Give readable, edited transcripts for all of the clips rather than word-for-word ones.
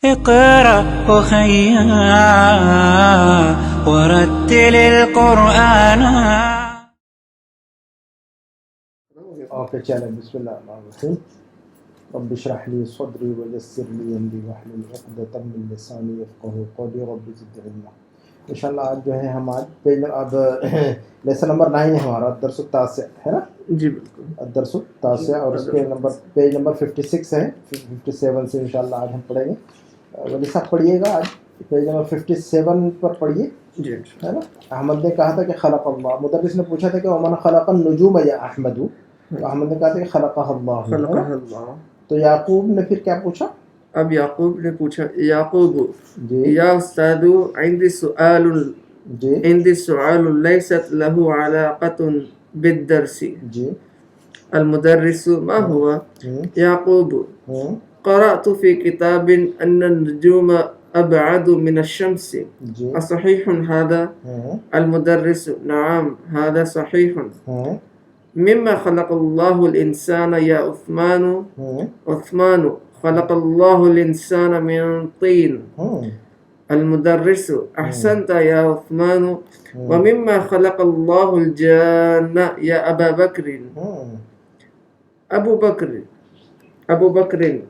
اقرأ أخيا ورتل القرآن. اوكے چلیں بسم اللہ الرحمن الرحیم. رب اشرح لي صدري ويسر لي امري واحلل عقدة من لساني يفقهوا قولي رب زدني علما. انشاءاللہ آج جو ہے ہم پیج اب لیسن نمبر 9 ہے ہمارا درس التاسع ہے نا جی بالکل درس التاسع اور اس کے نمبر پیج نمبر 56 ہے. 57 سے انشاءاللہ آج ہم پڑھیں گے. ولی صاحب پڑھیے گا آج پیج نمبر 57 پر پڑھیے جی ہے نا. احمد نے کہا تھا کہ خلق اللہ, مدرس نے پوچھا تھا کہ ومن خلق النجوم یا احمد, تو احمد نے کہا تھا کہ خلقہ اللہ, خلقہ اللہ. تو یعقوب نے پھر کیا پوچھا؟ اب یعقوب نے پوچھا یعقوب جی یا استاد عندي سؤال ليست له علاقة بالدرس. جی المدرس ما هو؟ يعقوب قرأت في كتاب أن النجوم أبعد من الشمس. جی أصحيح هذا؟ المدرس نعم هذا صحيح. مما خلق الله الإنسان يا عثمان خلق الله الإنسان من طين. المدرس أحسنت يا عثمان. ومما خلق الله الجان يا أبا بكر. أبو بكر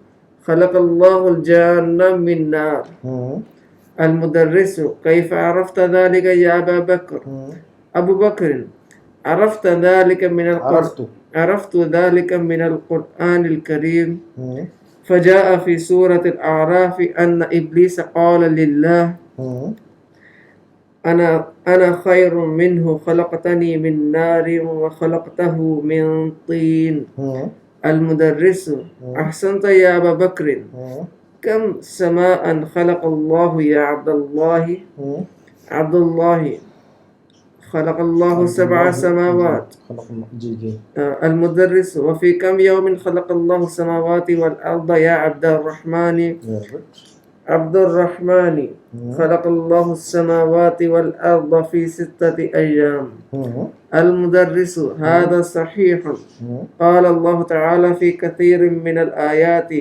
خلق الله الجان من نار. المدرس كيف عرفت ذلك يا أبا بكر؟ أبو بكر عرفت ذلك من القرآن الكريم. فجاء في سورة الأعراف أن إبليس قال لله أنا خير منه خلقتني من نار وخلقته من طين. المدرس أحسنت يا أبا بكر. كم سماء خلق الله يا عبد الله خلق الله 7 سماوات. جی جی المدرس وفي كم يوم خلق الله السماوات والأرض يا عبد الرحمن خلق الله السماوات والأرض في 6 أيام. المدرس هذا صحيح. قال الله تعالى في كثير من الآيات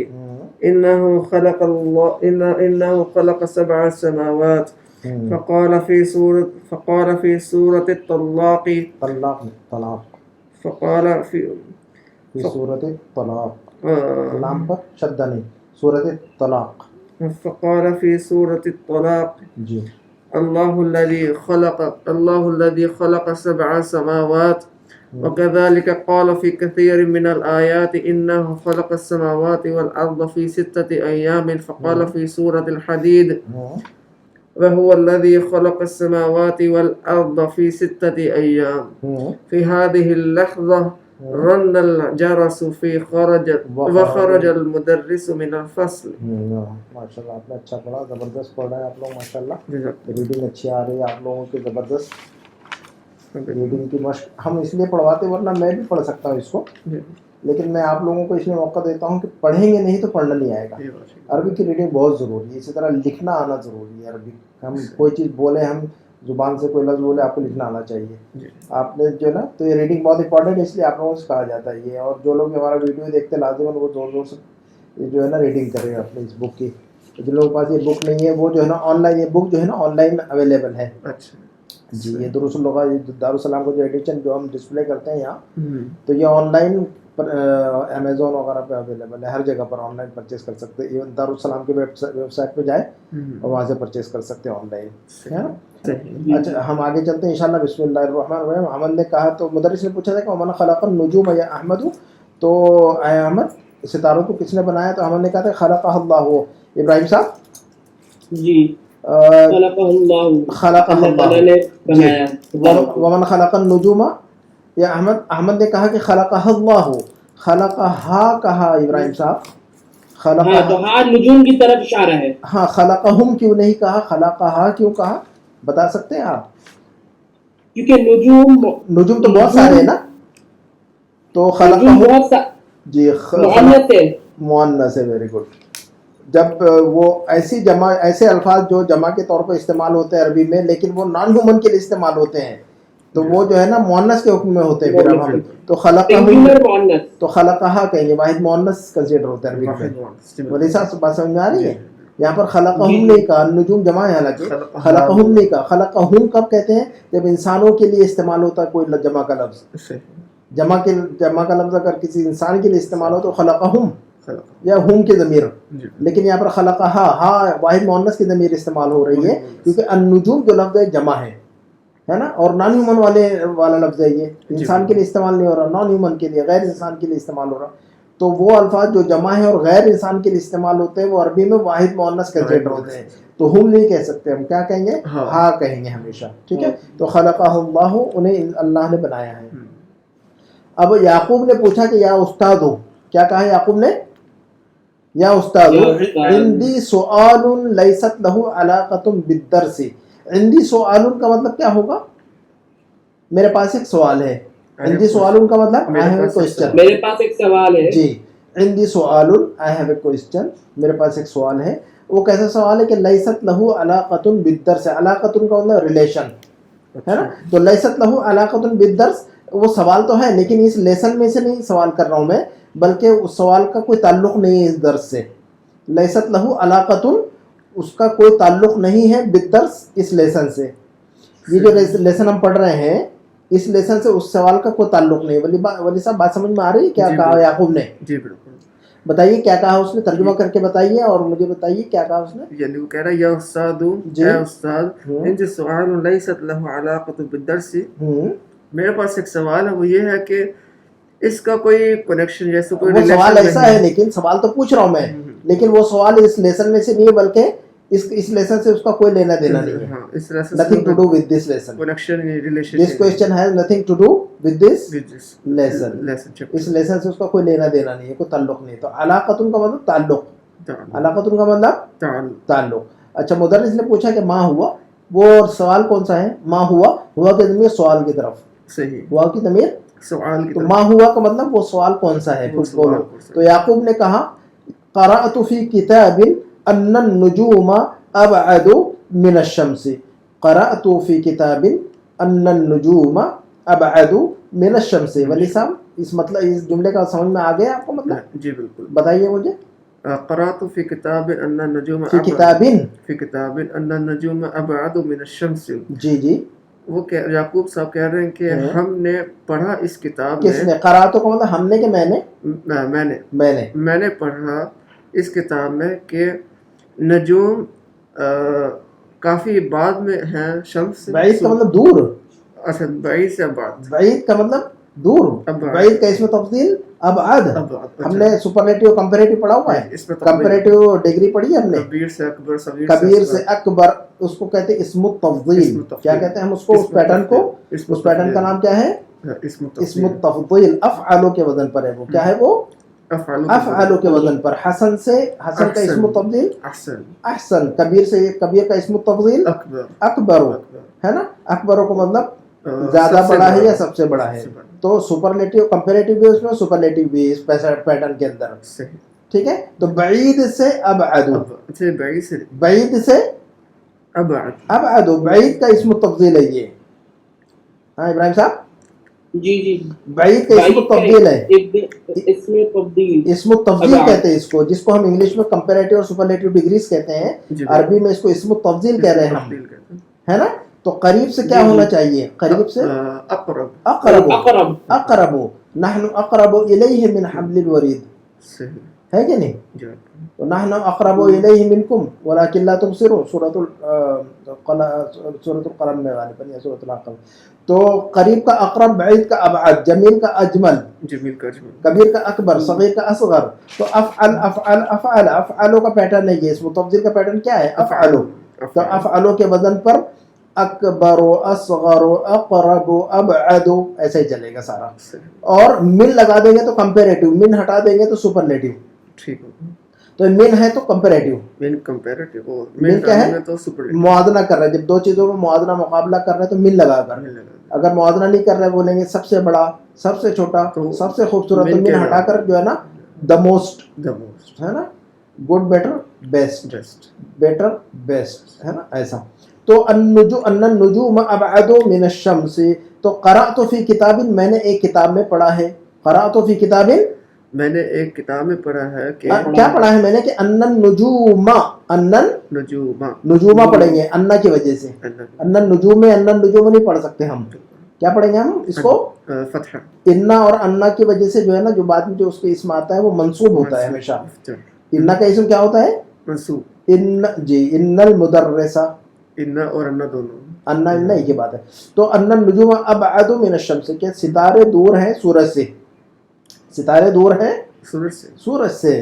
إنه خلق 7 سماوات. فقال في سورة الطلاق فقال في سورة الطلاق نام پر شدہ نہیں, سورة الطلاق. فقال في سورة الطلاق جی الله الذي خلق 7 سماوات. وكذلك قال في كثير من الآيات إنه خلق السماوات والأرض في 6 أيام. فقال في سورة الحديد وهو الذي خلق السماوات والأرض في 6 أيام. في هذه اللحظة رن الجرس وخرج المدرس من الفصل. ماشاء اللہ آپ نے اچھا پڑھا, زبردست پڑھ رہے ہیں آپ لوگ ماشاء اللہ. ریڈنگ اچھی آ رہی ہے آپ لوگوں کی, زبردست. ریڈنگ کی مشق ہم اس لیے پڑھواتے, ورنہ میں بھی پڑھ سکتا ہوں اس کو, لیکن میں آپ لوگوں کو اس لیے موقع دیتا ہوں کہ پڑھیں گے نہیں تو پڑھنا نہیں آئے گا. عربی کی ریڈنگ بہت ضروری ہے, اسی طرح لکھنا آنا ضروری ہے. عربی ہم کوئی چیز بولیں, ہم زبان سے کوئی لفظ بولے, آپ کو لکھنا آنا چاہیے. آپ نے جو ہے نا, تو یہ ریڈنگ بہت امپورٹنٹ ہے, اس لیے آپ لوگوں سے کہا جاتا ہے یہ. اور جو لوگ ہمارا ویڈیو دیکھتے ہیں لازماً وہ زور زور سے یہ جو ہے نا ریڈنگ کریں اپنے اس بک کی. جن لوگوں کے پاس یہ بک نہیں ہے وہ جو ہے نا آن لائن, یہ بک جو ہے نا آن لائن اویلیبل ہے. جی یہ دروس اللغہ دارالسلام کا جو ایڈیشن جو ہم ڈسپلے کرتے ہیں یہاں, تو یہ آن لائن پر امیزون وغیرہ پہ اویلیبل ہے, ہر جگہ پر آن لائن پرچیز کر سکتے ہیں. ایون دارالسلام کے ویب سائٹ پہ جائیں اور وہاں سے پرچیز کر سکتے ہیں آن لائن. اچھا ہم آگے چلتے ہیں انشاءاللہ. بسم اللہ الرحمن الرحیم. احمد نے کہا, تو مدرس نے پوچھا تھا کہ ومن خلق النجوم یا احمد, تو اے احمد ستاروں کو کس نے بنایا؟ تو احمد نے کہا تھا خلقہ اللہ. ابراہیم صاحب جی خلق اللہ نے بنایا. ومن خلق النجوم یا احمد نے کہا کہ خلقہ اللہ. خلقہ کہا ابراہیم صاحب, ہاں تو ہاں نجوم کی طرف اشارہ ہے. ہاں خلقہم کیوں نہیں کہا, خلقہ کیوں کہا, بتا سکتے ہیں آپ؟ کیونکہ نجوم تو بہت سارے ہیں نا, تو خلقہم جی مؤنث ہے. Very good. جب وہ ایسے الفاظ جو جمع کے طور پر استعمال ہوتے ہیں عربی میں, لیکن وہ نان ہیومن کے لیے استعمال ہوتے ہیں, تو وہ جو ہے نا مؤنث کے حکم میں ہوتے ہیں. پھر اب ہم تو خلقہ کہیں گے, واحد مؤنث کنسیڈر ہوتا ہے عربی میں. ولی صاحب بات سمجھ میں آ رہی ہے؟ यहाँ पर खलक़हुम नहीं कहा, नुजूम जमा है हालांकि, खलक़हुम नहीं कहा। खलक़हुम कब कहते हैं? जब इंसानों के लिए इस्तेमाल होता है कोई जमा का लफ्ज़। जमा का लफ्ज़ अगर किसी इंसान के लिए इस्तेमाल हो तो खलक़हुम या हुम की ज़मीर, लेकिन यहाँ पर खलक़हा, हाँ वाहिद मुअन्नस की ज़मीर इस्तेमाल हो रही है क्योंकि अन्नुजूम जो लफ्ज़ है जमा है ना, और नॉन ह्यूमन वाला लफ्ज़ है, ये इंसान के लिए इस्तेमाल नहीं हो रहा, नॉन ह्यूमन के लिए, गैर इंसान के लिए इस्तेमाल हो रहा। तो वो अल्फाज जो जमा है और गैर इंसान के लिए इस्तेमाल होते हैं वो अरबी में वाहिद मुअन्नस कंसिडर होते हैं। तो हम नहीं कह सकते, हम क्या कहेंगे? हाँ कहेंगे हमेशा, ठीक है। तो खलक़हुल्लाहु, उन्हें अल्लाह ने बनाया है। अब याकूब ने पूछा कि या उस्ताद हो, क्या कहा याकूब ने? या उस्ताद हो, इंदी सुआलुन लैसत लहु अलाक़तुन बिद्दरसी। इंदी सुआलुन का मतलब क्या होगा? मेरे पास एक सवाल है। इंदी सुआलुन का मतलब आई हैव अ क्वेश्चन, मेरे पास एक सवाल है जी। इंदी सुआलुन, आई हैव अ क्वेश्चन, मेरे पास एक सवाल है। वो कैसा सवाल है कि लैसत लहु अलाक़तुन बिद्दरस, अलाक़तुन का मतलब रिलेशन है ना। तो लैसत लहु अलाक़तुन बिद्दरस, वो सवाल तो है लेकिन इस लेसन में से नहीं सवाल कर रहा हूँ मैं, बल्कि उस सवाल का कोई ताल्लुक़ नहीं है इस दर्स से। लैसत लहु अलाक़तुन, उसका कोई ताल्लुक़ नहीं है बिद्दर्स, इस लेसन से। ये जो लेसन हम पढ़ रहे हैं इस लेसन से उस सवाल का कोई ताल्लुक़ नहीं। वली साहब बात समझ में आ रही है? क्या कहा याकूब ने? जी बिल्कुल। बताइए क्या कहा उसने, तर्जुमा करके बताइए और मुझे बताइए क्या कहा उसने। यानी वो कह रहा है या उस्तादु, या उस्ताद, इंदी सुआलुन लैसत लहु अलाक़तुन बिद्दरसी, मेरे पास एक सवाल है, वो ये है कि इसका कोई कनेक्शन जैसे कोई वो सवाल ऐसा है, लेकिन सवाल तो पूछ रहा हूँ मैं, लेकिन वो सवाल इस लेसन में से नहीं है, बल्कि इस लेसन से उसका कोई लेना देना नहीं है। हाँ, इस lesson nothing to do with this lesson, connection relation, this question has nothing to do with this lesson. इस लेसन से उसका कोई लेना देना नहीं है, कोई ताल्लुक नहीं। तो अलाक़तुन का मतलब ताल्लुक, अलाक़तुन का मतलब ताल्लुक। अच्छा, मुदर्रिस ने पूछा कि माँ हुआ, वो सवाल कौन सा है? माँ हुआ, हुआ की ज़मीर सवाल की तरफ, सही, हुआ की ज़मीर सवाल की तो तरफ। माँ हुआ का मतलब वो सवाल कौन सा है, कुछ बोलो। तो याकूब ने कहा क़रअतु फ़ी किताबिन अन्नन नुजूम अबअदु मिनश शम्सी। क़रअतु फ़ी किताबिन अन्नन नुजूम अबअदु मिनश शम्सी। वली साहब इस मतलब इस जुमले का समझ में आ गया आपको? मतलब जी बिल्कुल, बताइए मुझे। क़रअतु फ़ी किताबिन अन्नन नुजूम फ़ी किताबिन, फ़ी किताबिन अन्नन नुजूम अबअदु मिनश शम्सी। जी जी। वो याकूब साहब कह रहे हैं कि हमने पढ़ा इस किताब में। किसने? क़रअतु का मतलब हमने कि मैंने? मैंने पढ़ा इस किताब में कि नजूम काफी बाद में है शम्स से। बैद का मतलब दूर। अच्छा, बैद से बाद, बैद का मतलब दूर, बैद का इसमें तफसील अबअद। हमने सुपरलेटिव कंपैरेटिव पढ़ा हुआ है, कंपैरेटिव डिग्री पढ़ी है हमने। कबीर से अकबर, कबीर से अकबर, उसको कहते हैं इस्मु तफज़ील। क्या कहते हैं हम उसको? उस पैटर्न को, उस पैटर्न का नाम क्या है? इस्मु तफज़ील। अफ़अलु के वजन पर है वो। क्या है वो? अफ़अलु के वजन पर। हसन से, हसन का इस्मु तफज़ील अहसन। कबीर से, कबीर का इस्मु तफज़ील अकबर, है ना। अकबर को मतलब ज्यादा बड़ा है या सबसे बड़ा है। तो सुपरलेटिव कंपैरेटिव भी उसमें, सुपरलेटिव भी इस पैटर्न के अंदर, ठीक है। तो बैद से अबअदु, बैद से अबअदु, बैद का इस्मु तफज़ील है ये। हाँ इब्राहिम साहब, जी जी, बैद का इस्मु तफज़ील है, इसमें तब्दील, इस्मु तफज़ील कहते हैं इसको, जिसको हम इंग्लिश में कंपैरेटिव और सुपरलेटिव डिग्रीज कहते हैं, अरबी में इसको इस्मु तफज़ील कह रहे हैं हम, है ना। तो करीब से क्या होना चाहिए? करीब से अक़रब, अक़रब, अक़रबु, नहनु अक़रबु इलैहि मिन हब्लिल वरीद, है कि नहीं? तो नहनु अक़रबु इलैहि मिनकुम वलाकिन ला तुबसिरून, सूरतुल क़लम में वाले पर, या सूरतुल अक़रब। तो करीब का अक़रब, बैद का अबअद, जमील का अजमल, कबीर का अकबर, सगीर का असग़र। तो अफ़अल, अफ़अल, अफ़अल, अफ़अलु का पैटर्न है ये। इसमें तफज़ील का पैटर्न क्या है? अफ़अलु। तो अफ़अलु के वजन पर अकबरो, असग़रो, अक़रबो, अबअदो, ऐसे ही चलेगा सारा। और मिन लगा देंगे तो कंपैरेटिव, मिन हटा देंगे तो सुपरलेटिव, ठीक है। तो मिन है तो कंपैरेटिव, मिन क्या है? तो मुआदना कर रहे हैं, जब दो चीजों में मुआदना मुकाबला कर रहे हैं तो मिन लगा कर। अगर मुआदना नहीं कर रहे बोलेंगे सबसे बड़ा, सबसे छोटा, सबसे खूबसूरत, तो मिन हटाकर जो है ना द मोस्ट, है ना, good, better, best, better, best, है ना, ऐसा। तो अन्नन नुजूम अबअदु मिनश शम्सी। तो क़रअतु फ़ी किताबिन, मैंने एक किताब में पढ़ा है। क़रअतु फ़ी किताबिन میں نے ایک کتاب میں پڑھا ہے کہ کیا پڑھا ہے میں نے کہ انن نجوما، انن نجوما نجوما پڑھیں گے انا کی وجہ سے، انن نجوم میں انن نجوم نہیں پڑھ سکتے ہم، کیا پڑھیں گے ہم اس کو فتح انا اور انا کی وجہ سے جو ہے نا جو بعد میں جو اس کے اسم آتا ہے وہ منصوب ہوتا ہے ہمیشہ. انا کا اسم کیا ہوتا ہے؟ منصوب. ان جی ان المدرسہ، انا اور انا دونوں انا نہیں کی بات ہے. تو ان النجوم ابعد من الشمس، کہ ستارے دور ہیں سورج سے، ستارے دور ہیں سورج سے. سورج سے.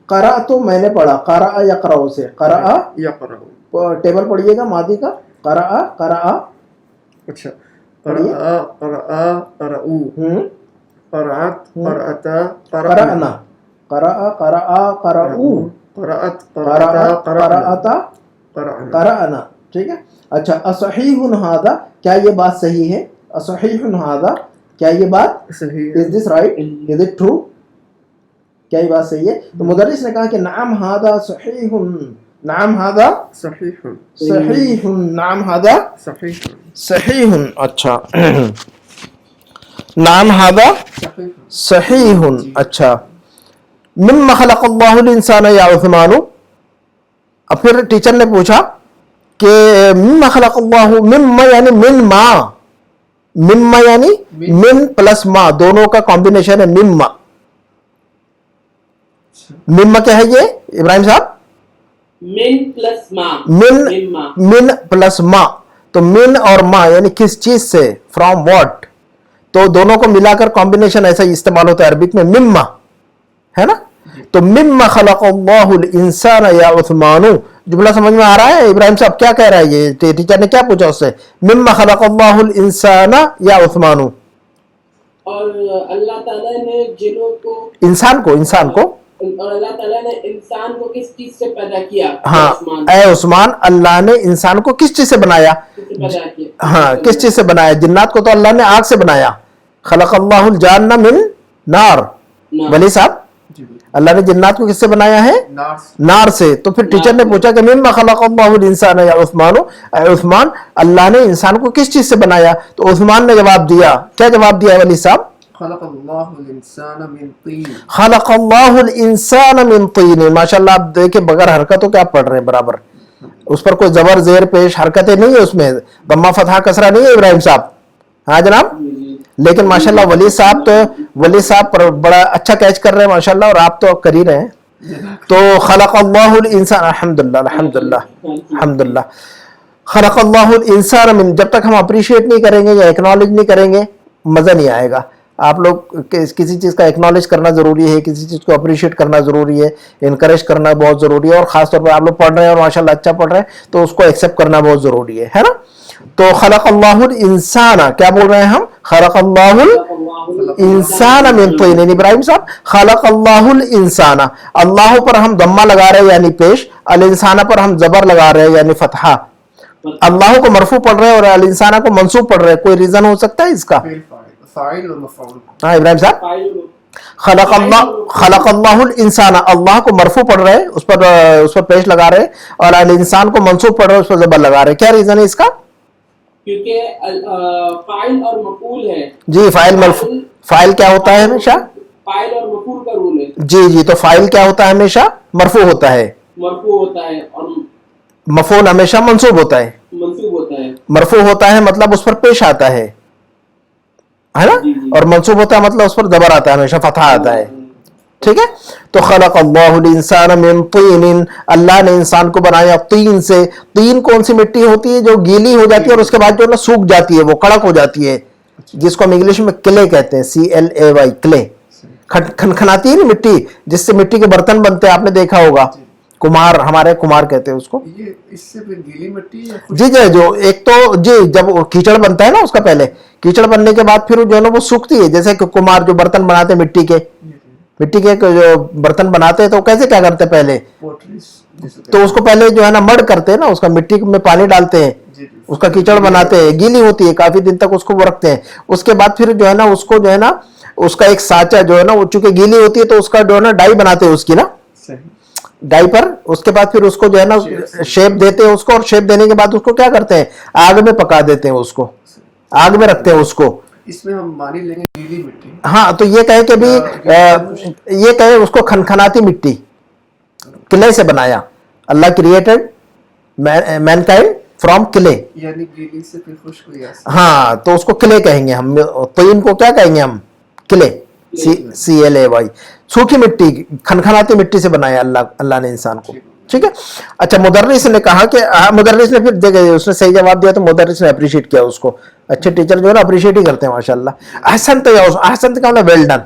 قرأ تو میں نے پڑھا، قرأ یقرأ سے، قرأ یقرأ ٹیبل پڑھیے گا ماضی کا، قرأ قرأ. اچھا قرأ قرأ قرأو قرأت قرأتا قرأنا، قرأ قرأ قرأو، قرأت قرأت قرأتا قرأتا قرأنا. ٹھیک ہے. اچھا اصحیح ھذا، کیا یہ بات صحیح ہے؟ اصحیح ھذا، کیا یہ بات صحیح is this right, is it true, کیا یہ بات صحیح ہے؟ تو مدرس نے کہا کہ نعم ھذا صحیح، نعم ھذا صحیح صحیح، نعم ھذا صحیح صحیح. اچھا نعم ھذا صحیح. اچھا مما خلق اللہ الانسان یا عثمان. اب پھر ٹیچر نے پوچھا کہ مما خلق اللہ، مما یعنی من ما، مما یعنی من پلس ما دونوں کا کمبینیشن ہے مما. مما کیا ہے یہ ابراہیم صاحب؟ من پلس ما، من پلس ما. تو من اور ما یعنی کس چیز سے، فرام واٹ. تو دونوں کو ملا کر کمبینیشن ایسا ہی استعمال ہوتا ہے عربک میں مما، ہے نا. تو مما خلق اللہ الانسان یا عثمان، جملہ سمجھ میں آ رہا ہے؟ ابراہیم صاحب کیا کہہ رہا ہے یہ ٹیچر نے کیا پوچھا اس سے؟ مما خلق اللہ الانسان یا عثمان. اور اللہ تعالیٰ نے جنوں کو، انسان کو اور اللہ تعالیٰ نے انسان کو کس چیز سے پیدا کیا؟ ہاں اے عثمان، اللہ نے انسان کو کس چیز سے بنایا؟ پیدا کیا. ہاں کس چیز سے بنایا؟ جنات کو تو اللہ نے آگ سے بنایا. خلق اللہ الجان من نار. ولی صاحب اللہ نے جنات کو کس سے بنایا ہے؟ نار سے. تو پھر ٹیچر نے پوچھا کہ مما خلق اللہ الانسان یا عثمان، اے عثمان اللہ نے انسان کو کس چیز سے بنایا؟ تو عثمان نے جواب دیا، کیا جواب دیا ولی صاحب؟ خلق اللہ الانسان من طین. خلق اللہ الانسان من طین. ماشاءاللہ آپ دیکھیں بغیر حرکتوں کے آپ پڑھ رہے ہیں برابر، اس پر کوئی زبر زیر پیش حرکتیں نہیں ہے، اس میں ضمہ فتحہ کسرہ نہیں ہے ابراہیم صاحب. ہاں جناب. لیکن ماشاءاللہ ولی صاحب پر بڑا اچھا کیچ کر رہے ہیں ماشاءاللہ، اور آپ تو کر ہی رہے ہیں. تو خلق اللہ الانسان، الحمدللہ الحمدللہ الحمدللہ. خلق اللہ الانسان من، جب تک ہم اپریشیٹ نہیں کریں گے یا ایکنالج نہیں کریں گے مزہ نہیں آئے گا. آپ لوگ کسی چیز کا ایکنالج کرنا ضروری ہے، کسی چیز کو اپریشیٹ کرنا ضروری ہے، انکریج کرنا بہت ضروری ہے، اور خاص طور پہ آپ لوگ پڑھ رہے ہیں اور ماشاءاللہ اچھا پڑھ رہے ہیں تو اس کو ایکسیپٹ کرنا بہت ضروری ہے نا. تو خلق اللہ الانسان، کیا بول رہے ہیں ہم؟ خلق اللہ الانسان من طین. ابراہیم صاحب خلق اللہ الانسان، اللہ پر ہم ضمہ لگا رہے ہیں یعنی پیش، الانسان پر ہم زبر لگا رہے ہیں یعنی فتحہ. اللہ کو مرفوع پڑھ رہے ہیں اور الانسان کو منصوب پڑھ رہے ہیں. کوئی ریزن ہو سکتا ہے اس کا؟ فاعل اور مفعول. ہاں ابراہیم صاحب خلق اللہ الانسان، اللہ کو مرفوع پڑھ رہے ہیں، اس پر پیش لگا رہے ہیں، اور الانسان کو منصوب پڑھ رہے ہیں، اس پر زبر لگا رہے ہیں. کیا ریزن ہے اس کا؟ کیونکہ فاعل اور مفعول ہے. جی فاعل کیا ہوتا ہے ہمیشہ؟ فاعل اور مفعول کا رول ہے. جی تو فاعل کیا ہوتا ہے ہمیشہ؟ مرفوع ہوتا ہے. مرفوع ہوتا ہے اور مفعول ہمیشہ منصوب ہوتا ہے. منصوب ہوتا ہے. مرفوع ہوتا ہے مطلب اس پر پیش آتا ہے نا، اور منصوب ہوتا ہے مطلب اس پر زبر آتا ہے، ہمیشہ فتحہ آتا ہے. ٹھیک ہے. تو خلق اللہ الانسان من طین، اللہ نے انسان کو بنایا طین سے. طین کون سی مٹی ہوتی ہے جو گیلی ہو جاتی ہے اور اس کے بعد جو ہے نا سوکھ جاتی ہے، وہ کڑک ہو جاتی ہے، جس کو ہم انگلش میں کلے کہتے ہیں، CLAY کلے. کھنکھناتی ہے نا مٹی، جس سے مٹی کے برتن بنتے ہیں، آپ نے دیکھا ہوگا. کمار، ہمارے کمار کہتے ہیں اس کو. یہ اس سے پھر گیلی مٹی جی جو ایک تو جب کیچڑ بنتا ہے نا، اس کا پہلے کیچڑ بننے کے بعد پھر جو ہے نا وہ سوکھتی ہے. جیسے کہ کمار جو برتن بناتے ہیں مٹی کے جو برتن بناتے ہیں تو کیسے کیا کرتے ہیں پہلے؟ تو اس کو پہلے جو ہے نا مڑ کرتے ہیں نا، اس کا مٹی میں پانی ڈالتے ہیں، اس کا کیچڑ بناتے ہیں، گیلی ہوتی ہے کافی دن تک اس کو وہ رکھتے ہیں. اس کے بعد پھر جو ہے نا اس کو جو ہے نا اس کا ایک سانچہ جو ہے نا وہ چونکہ گیلی ہوتی ہے تو اس کا جو ہے نا ڈائی بناتے ہیں اس کی نا، ڈائی پر. اس کے بعد پھر اس کو جو ہے نا شیپ دیتے ہیں اس کو، اور شیپ دینے کے بعد اس کو کیا کرتے ہیں؟ آگ میں پکا دیتے ہیں، اس کو آگ میں رکھتے ہیں اس کو. اس میں ہم مانی لیں گے گیلی مٹی. ہاں تو یہ کہے کہ بھی یہ کہے اس کو کھنکھناتی مٹی کلے سے بنایا. Allah created mankind from clay, یعنی گیلی سے پھر خشک ہوئی. ہاں تو اس کو کلے کہیں گے ہم. طین کو کیا کہیں گے ہم؟ Clay, CLAY. سوکھی مٹی کھنکھناتی مٹی سے بنایا اللہ نے انسان کو. ٹھیک ہے. اچھا مدرس نے کہا کہ مدرس نے پھر دیکھے اس نے صحیح جواب دیا تو مدرس نے اپریشیٹ کیا اس کو. اچھے ٹیچر جو ہے نا اپریشیٹ ہی کرتے ہیں ماشاءاللہ. احسنت یا احسنت کا مطلب ویل ڈن.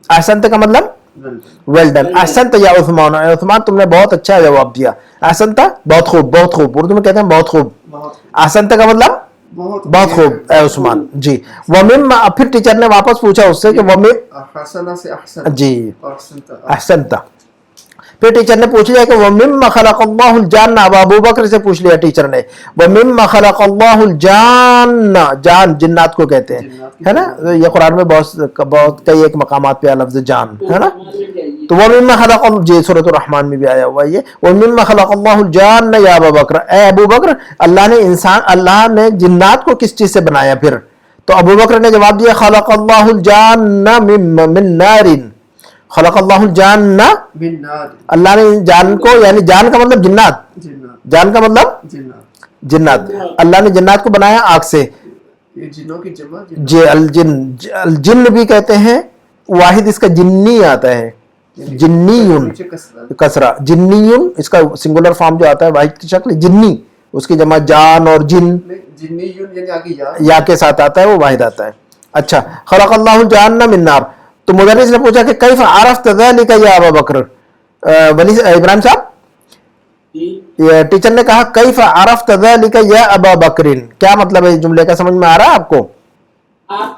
احسنت کا مطلب ویل ڈن. احسنت یا عثمان, عثمان تم نے بہت اچھا جواب دیا. احسنت بہت خوب, بہت خوب, اردو میں کہتے ہیں بہت خوب. احسنت کا مطلب بہت خوب اے عثمان. جی ومم, پھر ٹیچر نے واپس پوچھا اس سے کہ ومم, حسنا سے احسن. جی احسنت. احسنت. پھر ٹیچر نے پوچھ لیا کہ وَمِمَّ خَلَقَ اللَّهُ الْجَانَّ, اب ابو بکر سے پوچھ لیا ٹیچر نے وَمِمَّ خَلَقَ اللَّهُ الْجَانَّ, جان جنات کو کہتے ہیں ہے نا. یہ قرآن میں بہت کئی ایک مقامات پہ لفظ جان ہے نا. تو وَمِمَّ خَلَقَ, جی سورۃ الرحمن میں بھی آیا ہوا یہ وَمِمَّ خَلَقَ اللَّهُ الْجَانَّ یا ابو بکر, اے ابو بکر اللہ نے جنات کو کس چیز سے بنایا پھر؟ تو ابو بکر نے جواب دیا خَلَقَ اللَّهُ الْجَانَّ مِن نَارٍ. خلق اللہ الجان, اللہ نے جان کو, یعنی جان کا مطلب جنات, جان کا مطلب جنات, اللہ نے جنات کو بنایا آگ سے. جی الجن, الجن بھی کہتے ہیں, واحد اس کا جنی آتا ہے, جنیون کسرہ, جنیون اس کا سنگولر فارم جو آتا ہے واحد کی شکل جنی, اس کی جمع جان اور جن یا کے ساتھ آتا ہے, وہ واحد آتا ہے. اچھا خلق اللہ الجان من نار. تو مدرس نے پوچھا کہ کیف عرفت ذلك یا ابا بکر, ابراہیم صاحب ٹیچر نے کہا کیف عرفت ذلك یا ابا بکر, کیا مطلب ہے اس جملے کا, سمجھ میں آ رہا ہے آپ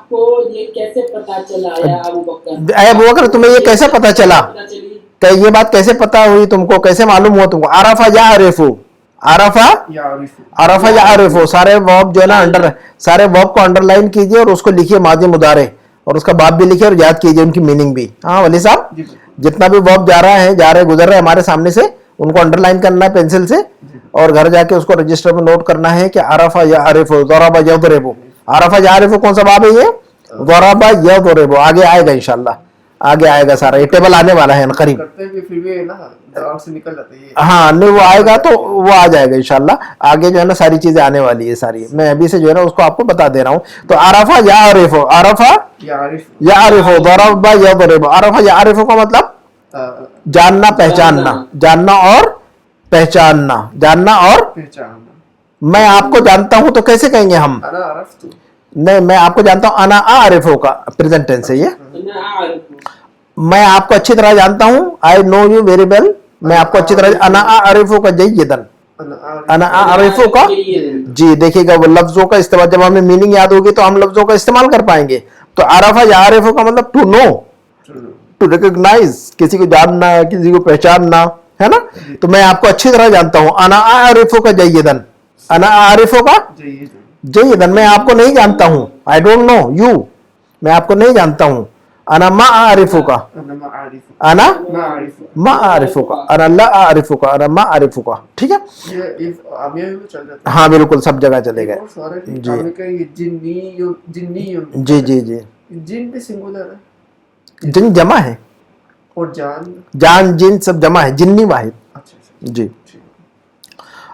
کو یہ کیسے پتا چلا یا ابو بکر, اے ابو بکر تمہیں یہ کیسے پتا چلا, کہ یہ بات کیسے پتا ہوئی تم کو, کیسے معلوم ہوا تم کو؟ عرفہ یا عرفو, عرفہ یا عرفو, سارے ورب جو ہے نا سارے ورب کو انڈر لائن کیجئے اور اس کو لکھیے ماضی مضارع, اور اس کا باب بھی لکھے اور یاد کیجئے ان کی میننگ بھی. ہاں ولی صاحب جتنا بھی ورب جا رہا ہے, جا رہے گزر رہے ہمارے سامنے سے, ان کو انڈر لائن کرنا ہے پینسل سے, اور گھر جا کے اس کو رجسٹر میں نوٹ کرنا ہے کہ عرفہ یا عرفو, ضرب یضرب. عرفہ یا عرفو کون سا باب ہے یہ؟ ضرب یضرب. آگے آئے گا انشاءاللہ, آگے آئے گا سارا, یہ ٹیبل آنے والا ہے قریب. ہاں نہیں وہ آئے گا تو وہ آ جائے گا انشاءاللہ, آگے جو ہے نا ساری چیزیں آنے والی ہے ساری, میں ابھی سے جو ہے نا اس کو آپ کو بتا دے رہا ہوں. تو عرفہ یا عرفو, عرفہ یا عرفو, ضرب یضرب. عرفہ یا عرفو کا مطلب جاننا پہچاننا, جاننا اور پہچاننا, جاننا اور میں آپ کو جانتا ہوں تو کیسے کہیں گے ہم؟ نہیں میں آپ کو جانتا ہوں, انا اعرفو کا پریزنٹ ٹینس ہے یہ, میں آپ کو اچھی طرح جانتا ہوں, آئی نو یو ویری ویل, میں آپ کو اچھی طرح, انا اعرفو کا جیدن, انا اعرفو کا, جی دیکھیے گا وہ لفظوں کا استعمال, جب ہمیں میننگ یاد ہوگی تو ہم لفظوں کا استعمال کر پائیں گے. تو عرفہ یا عرفو کا مطلب ٹو نو, ٹو ریکگنائز, کسی کو جاننا, کسی کو پہچاننا ہے نا. تو میں آپ کو اچھی طرح جانتا ہوں, انا اعرفو کا جیدن, انا اعرفو کا جیدن, میں آپ کو نہیں جانتا ہوں, آئی ڈونٹ نو یو, میں آپ کو نہیں جانتا ہوں. انا ما اعرفو کا, انا ما اعرفو کا, انا لا اعرفو کا, انا ما اعرفو کا. ٹھیک ہے, ہاں بالکل سب جگہ چلے گئے. جی جی جی, جن جمع ہے, جان جن سب جمع ہے, جنی واحد. جی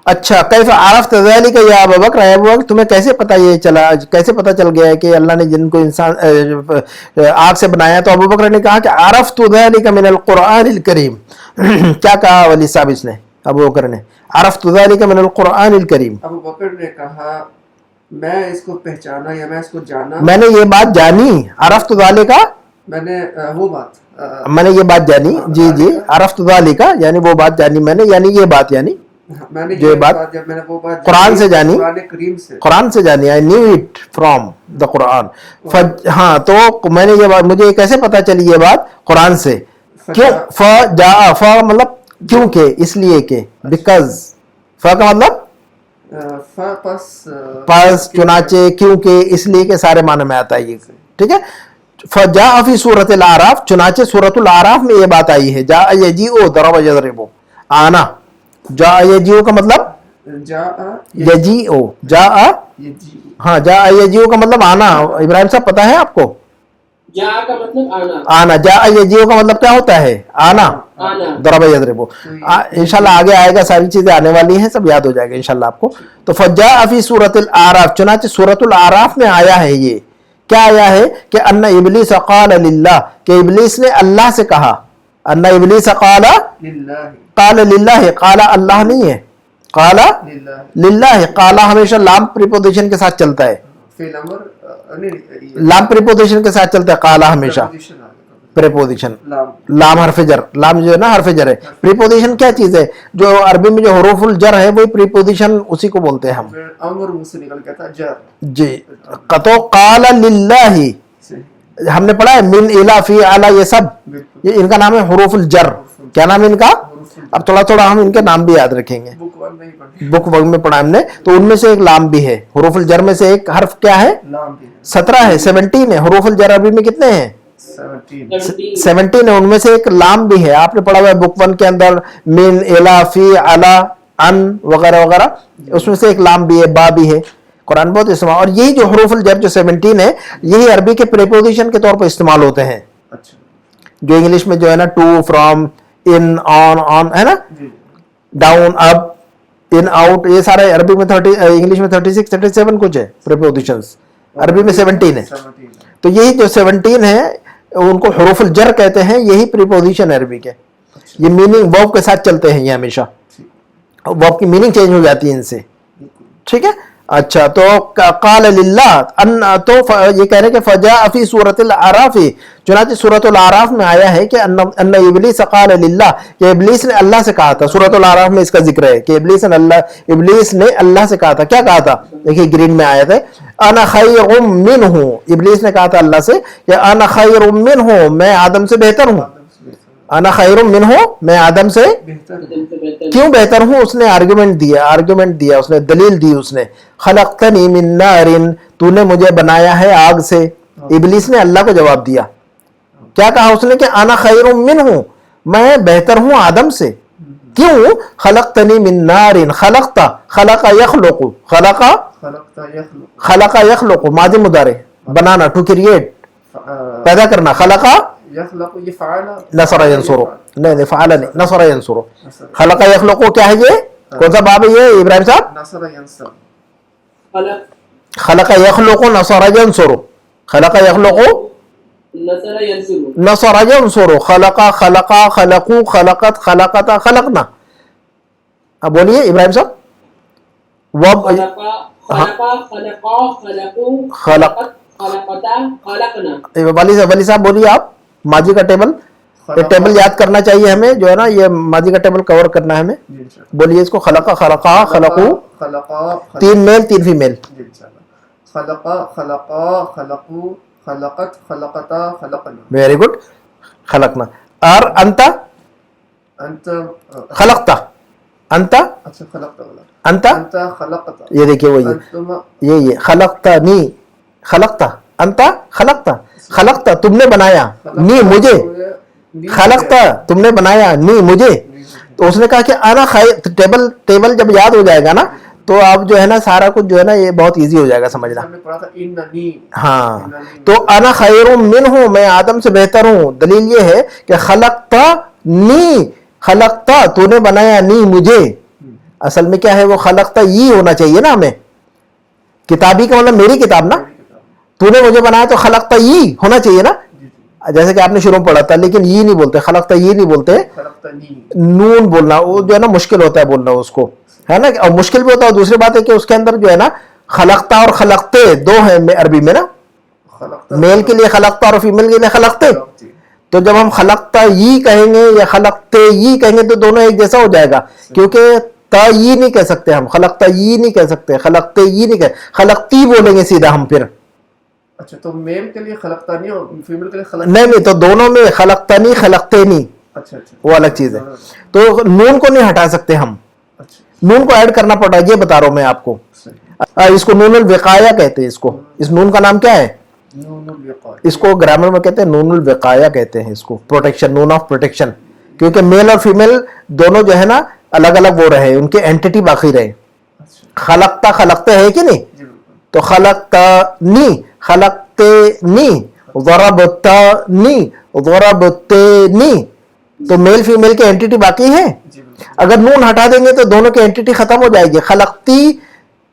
اچھا کیف عرفت ذلك یا ابو بکر, ابو بکر تمہیں کیسے پتہ یہ چلا, کیسے پتہ چل گیا ہے کہ اللہ نے جن کو انسان آگ سے بنایا؟ تو ابو بکر نے کہا کہ عرفت ذلك من القرآن الکریم. کیا کہا ولی صاحب اس نے, ابو بکر نے عرفت ذلك من القرآن الکریم, ابو بکر نے کہا میں اس کو پہچانا یا میں اس کو جانا, میں نے یہ بات جانی, عرفت ذلك میں نے وہ بات, میں نے یہ بات جانی, جی جی عرفت ذلك یعنی وہ بات جانی میں نے, یعنی یہ بات, یعنی میں نے یہ بات جب میں نے وہ بات قرآن سے جانی, قرآن کریم سے, قرآن سے جانی, I knew it from the قرآن. ہاں تو میں نے یہ بات, مجھے کیسے پتا چلی یہ بات؟ قرآن سے. کیوں؟ فجاء, ف مطلب کیوں کہ, اس لیے کہ, بیکاز, ف کا مطلب پس, چنانچہ, کیونکہ, اس لیے کہ سارے معنی میں آتا ہے یہ. ٹھیک ہے, فجاء فی سورۃ الاعراف, چنانچہ سورۃ الاعراف میں یہ بات آئی ہے, جاء یجیء ضرب یضرب, آنا, جاء یجیء کا مطلب जाआ यजीओ, जाआ, यजी हाँ जाआ यजीओ का मतलब आना। इब्राहिम साहब पता है आपको? जा का मतलब आना, आना। जाआ यजीओ का मतलब क्या होता है? आना। आना। दरबा यदरिबु। इंशाल्लाह आगे आएगा, सारी चीजें आने वाली हैं, सब याद हो जाएगा इंशाल्लाह आपको। तो फज्जा फी सूरतुल आराफ, चुनांचे सूरतुल आराफ में आया है ये। क्या आया है कि अन्ना इब्लीस क़ाल लिल्लाह, कि इब्लीस ने अल्लाह से कहा। अन्ना इब्लीस क़ाल लिल्लाह, क़ाल अल्लाह नहीं है, क़ाल लिल्लाह। क़ाल हमेशा लाम प्रीपोजिशन के साथ चलता है, लाम प्रीपोजिशन के साथ चलता है क़ाल हमेशा। प्रीपोजिशन लाम हरफ जर, लाम जो है ना हरफ जर है। प्रीपोजिशन क्या चीज है? जो अरबी में जो हुरूफुल जर है वही प्रीपोजिशन, उसी को बोलते हैं हम। अमर मुंह से निकल गया था जर जी। तो क़ाल लिल्लाही हमने पढ़ा है, मिन इला फी अला, ये सब ये इनका नाम है हुरूफुल जर। क्या नाम है इनका? अब थोड़ा थोड़ा हम इनके नाम भी याद रखेंगे, बुक वर्ग में पढ़ा हमने। तो उनमें से एक लाम भी है, हुरूफुल जर में से एक हर्फ क्या है? 17 है, 17 है। हुरूफुल जर अरबी में कितने हैं? 17 है। उनमें से एक लाम भी है, आपने पढ़ा हुआ है बुक 1 के अंदर, मिन इला फी अला अन वगैरह वगैरह, उसमें से एक लाम भी है, बा भी है। कुरान बहुत इस्तेमाल, और यही जो हुरूफुल जर जो 17 है, यही अरबी के प्रीपोजिशन के तौर पर इस्तेमाल होते हैं। जो इंग्लिश में जो है ना, टू, फ्रॉम, इन, ऑन है ना, डाउन, अप, इन, आउट, ये सारे अरबी में 30, इंग्लिश में 36, 37 कुछ है प्रीपोजिशंस, अरबी में 17 है। तो यही जो 17 है उनको हुरूफुल जर कहते हैं, यही प्रीपोजिशन है अरबी के। ये मीनिंग वर्ब के साथ चलते हैं ये हमेशा, वर्ब की मीनिंग चेंज हो जाती है इनसे, ठीक है। अच्छा, तो क़ाल लिल्लाह, तो ये कह रहे हैं कि फजा फी सूरतुल आराफ, चुनांचे सूरतुल आराफ में आया है कि अन्ना इब्लीस क़ाल लिल्लाह, कि इब्लीस ने अल्लाह से कहा था। सूरतुल आराफ में इसका जिक्र है कि इब्लीस ने अल्लाह से कहा था। क्या कहा था? देखिए ग्रीन में आया था, अना खैरुम मिन्हु, इब्लीस ने कहा था अल्लाह से कि अना खैरुम मिन्हु, मैं आदम से बेहतर हूँ। अना खैरुम मिन्हु, मैं आदम से क्यों बेहतर हूँ? उसने आर्गुमेंट दिया, उसने दलील दी। उसने खलक़तनी मिन नारिन, तूने मुझे बनाया है आग से। इब्लीस ने अल्लाह को जवाब दिया, क्या कहा उसने कि अना खैरुम मिन्हु, मैं बेहतर हूँ आदम से। क्यों? खलक़तनी मिन नारिन, खलक़ता, खलक़ा यख़लुक़ु, खलक़ा यख़लुक़ु, माज़ी मुदारे, बनाना, टू क्रिएट, पैदा करना। खलक़ा नसरा यंसुरु, नहीं फ़अला नहीं, नसरा यंसुरु। खलक़ा यख़लुक़ु क्या है ये? कौन सा बाब है ये इब्राहिम साहब? खलक़ा यख़लुक़ु नसरा यंसुरु, खलक़ा यख़लुक़ु नसरा यंसुरु, खलक़ा, खलक़ा, खलक़ू, खलक़त, खलक़ता, खलक़ना। अब बोलिए इब्राहिम साहब। वली साहब बोलिए आप। माजी का टेबल, ये टेबल याद करना चाहिए हमें, जो है ना, ये माजी का टेबल कवर करना है हमें। बोलिए इसको। खलक़ा, खलक़ा, खलक़ू, 3 मेल 3 फीमेल। Very good. खलक़ना। और अंता, खलक़ता, अंता, अंता, ये देखिए वही, ये खलक़तनी, खलक़ता, अंता, खलक़ता, खलक़ता, तुमने बनाया, नी मुझे, खलक़ता, तुमने बनाया, नी मुझे। तो उसने कहा कि अना टेबल जब याद हो जाएगा ना, तो आप जो है ना सारा कुछ जो है ना ये बहुत इजी हो जाएगा समझना। हाँ, तो अना खैरुम मिन्हु, मैं आदम से बेहतर हूँ। दलील ये है कि खलक़ता नी, खलक़ता, तूने बनाया, नी मुझे। असल में क्या है वो? खलक़ता ये होना चाहिए ना हमें, किताबी का मतलब मेरी किताब ना, तूने मुझे बनाया तो खलक़ता ये होना चाहिए ना, जैसे कि आपने शुरू में पढ़ा था। लेकिन ये नहीं बोलते, खलक़ता ये नहीं बोलते, नून बोलना वो जो है ना मुश्किल होता है बोलना उसको, है ना, और मुश्किल भी होता है। दूसरी बात है कि उसके अंदर जो है ना खलक़ता और खलक़ते दो है अरबी में ना, मेल के लिए खलक़ता और फीमेल के लिए खलक़ते। तो जब हम खलक़ता ये कहेंगे या खलक़ते ये कहेंगे तो दोनों एक जैसा हो जाएगा, क्योंकि ता ये नहीं कह सकते हम, खलक़ता ये नहीं कह सकते, खलक़ते ये नहीं कह, खलक़ती बोलेंगे सीधा हम फिर। अच्छा, तो मेल के लिए खलक़तानी और फीमेल के लिए खलक़ नहीं, तो दोनों में खलक़तनी खलक़तेनी, अच्छा, वो अलग चीज है। तो नून को नहीं हटा सकते हम, नून को ऐड करना पड़ रहा है, ये बता रहा हूं मैं आपको। इसको नूनुल विकाया कहते हैं। इसको, इस नून का नाम क्या है? इसको ग्रामर में कहते हैं नूनुल विकाया कहते हैं इसको, प्रोटेक्शन, नून ऑफ प्रोटेक्शन। क्योंकि मेल और फीमेल दोनों जो है ना अलग अलग वो रहे, उनके एंटिटी बाकी रहे, खलकता खलकते है कि नहीं, जी बिल्कुल, तो खलकतनी खलकतेनी ज़रबतनी ज़रबतेनी, तो मेल फीमेल के एंटिटी बाकी है। जी बिल्कुल, अगर नून हटा देंगे तो दोनों की एंटिटी खत्म हो जाएगी। खलकती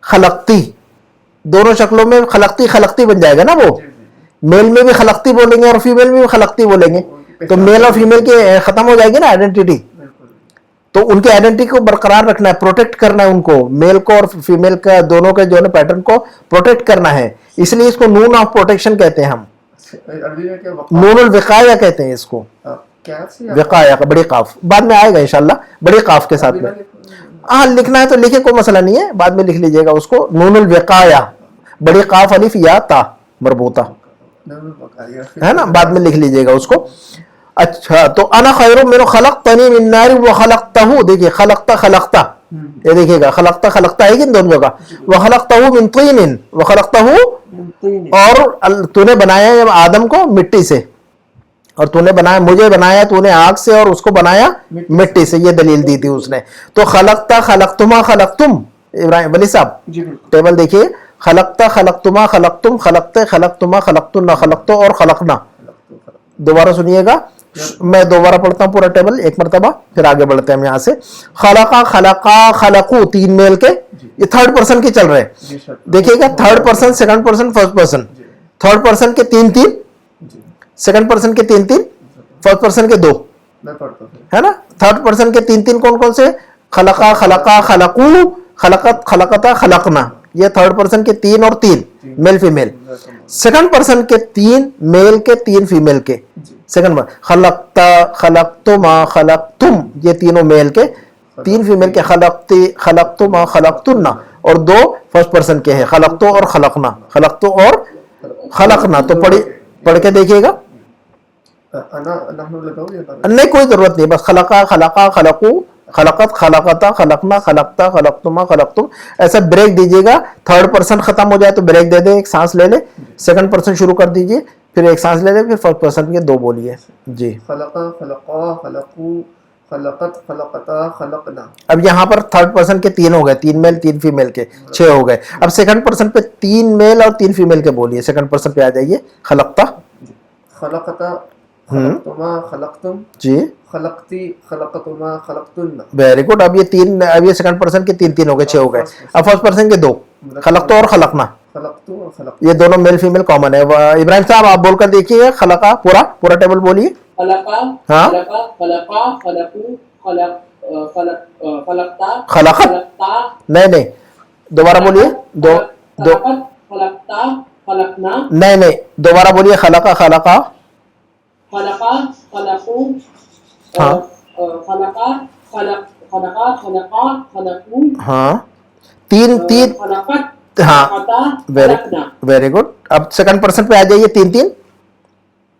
खलकती, दोनों शक्लों में खलकती खलकती बन जाएगा ना वो। जी जी, मेल में भी खलकती बोलेंगे और फीमेल में भी खलकती बोलेंगे, तो मेल और फीमेल की खत्म हो जाएगी ना आइडेंटिटी। बिल्कुल, तो उनकी आइडेंटिटी को बरकरार रखना है, प्रोटेक्ट करना है उनको, मेल को और फीमेल का दोनों के जो है पैटर्न को प्रोटेक्ट करना है, इसलिए इसको नून ऑफ प्रोटेक्शन कहते हैं हम, अरबी में क्या नूनुल विकाया कहते हैं इसको, क्या से विकाया का बड़ी काफ, बाद में आएगा इंशाल्लाह बड़ी काफ के साथ में। हाँ लिखना है तो लिखे, कोई मसला नहीं है, बाद में लिख लीजिएगा उसको, नूनुल विकाया बड़ी काफ अलिफ या ता मरबूता है ना, बाद में लिख लीजिएगा उसको। अच्छा तो अना खैरुम मिन खलक़तनी मिन नार व खलक़तहू, देखिए खलक़ता खलक़ता, ये देखिएगा खलक़ता खलक़ता है कि दोनों जगह, व खलक़तहू मिन तीन व खलक़तहू, और तूने बनाया आदम को मिट्टी से, और तूने बनाया, मुझे बनाया तूने आग से और उसको बनाया मिट्टी से, ये दलील दी थी उसने। तो खलक़ता खलक़तुमा खलक़तुम, इब्राहिम वली साहब जी बिल्कुल, टेबल देखिए, खलक़ता खलक़तुमा खलक़तुम खलक़ते खलक़तुमा खलक़तुन्ना खलक़तो और खलक़ना। दोबारा सुनिएगा, मैं दोबारा पढ़ता हूँ पूरा टेबल एक मरतबा, फिर आगे बढ़ते हैं हम यहाँ से। खलक़ा खलक़ा खलक़ू, तीन मेल के, ये थर्ड पर्सन के चल रहे हैं, जी सर, देखिएगा third person second person first person, third person के तीन तीन, जी सेकंड पर्सन के तीन तीन, फर्स्ट पर्सन के दो, मैं पढ़ता हूँ, है ना। थर्ड पर्सन के तीन तीन कौन कौन से, खलक़ा खलक़ा खलक़ू खलक़त खलक़ता खलक़ना, ये थर्ड पर्सन के तीन और तीन मेल फीमेल। सेकंड पर्सन के तीन मेल के तीन फीमेल के, सेकंड में खलक़ता खलक़तुमा खलक़तुम, ये तीनों मेल के, तीन फीमेल के, खलक़ती खलक़तुमा खलक़तुन्ना, और दो फर्स्ट पर्सन के हैं, खलक़तो और खलक़ना, खलक़तो और खलक़ना। तो पढ़ के देखिएगा, अना नहनु लगाओ या ना? नहीं कोई जरूरत नहीं, बस खलक़ा खलक़ा खलक़ू खलक़त खलक़ता खलक़ना खलक़ता खलक़तुमा खलक़तुम, ऐसा ब्रेक दीजिएगा। थर्ड पर्सन खत्म हो जाए तो ब्रेक दे दे, एक सांस ले ले, सेकंड पर्सन शुरू कर दीजिए, फिर एक सांस ले ले, फिर फर्स्ट पर्सन के दो बोलिए जी। खलक़ा खलक़ा खलक़ू खलक़त खलक़ता खलक़ना, अब यहाँ पर थर्ड पर्सन के तीन हो गए, तीन मेल तीन फीमेल के छह हो गए। अब सेकंड पर्सन पे तीन मेल और तीन फीमेल के बोलिए, सेकंड पर्सन पे आ जाइए, खलक़ता खलक़ता खलक़तुमा खलक़तुम, जी खलक़ती खलक़तुमा खलक़तुन्ना, वेरी गुड। अब ये तीन, अब ये सेकंड पर्सन के तीन तीन हो गए, छह हो गए। अब फर्स्ट पर्सन के दो, खलक़तो और खलक़ना, खलक़तु और खलक़, ये दोनों मेल फीमेल कॉमन है। इब्राहिम साहब आप बोलकर देखिए, खलक़ा पूरा टेबल बोलिए। खलका हाँ? खलका खलका खलकू खलक खलकता खलक़त, खलकता, नहीं दोबारा बोलिए, दो खलकत खलकता खलकना, नहीं दोबारा बोलिए, खलक़ा खलक़ा खलका खलकू, हाँ। खलका खलक खलका खलका खलकू, हाँ तीन तीन, खलकत हाँ खलकता वेरी खलकना, वेरी गुड। अब सेकंड पर्सन पे आ जाइए, तीन तीन,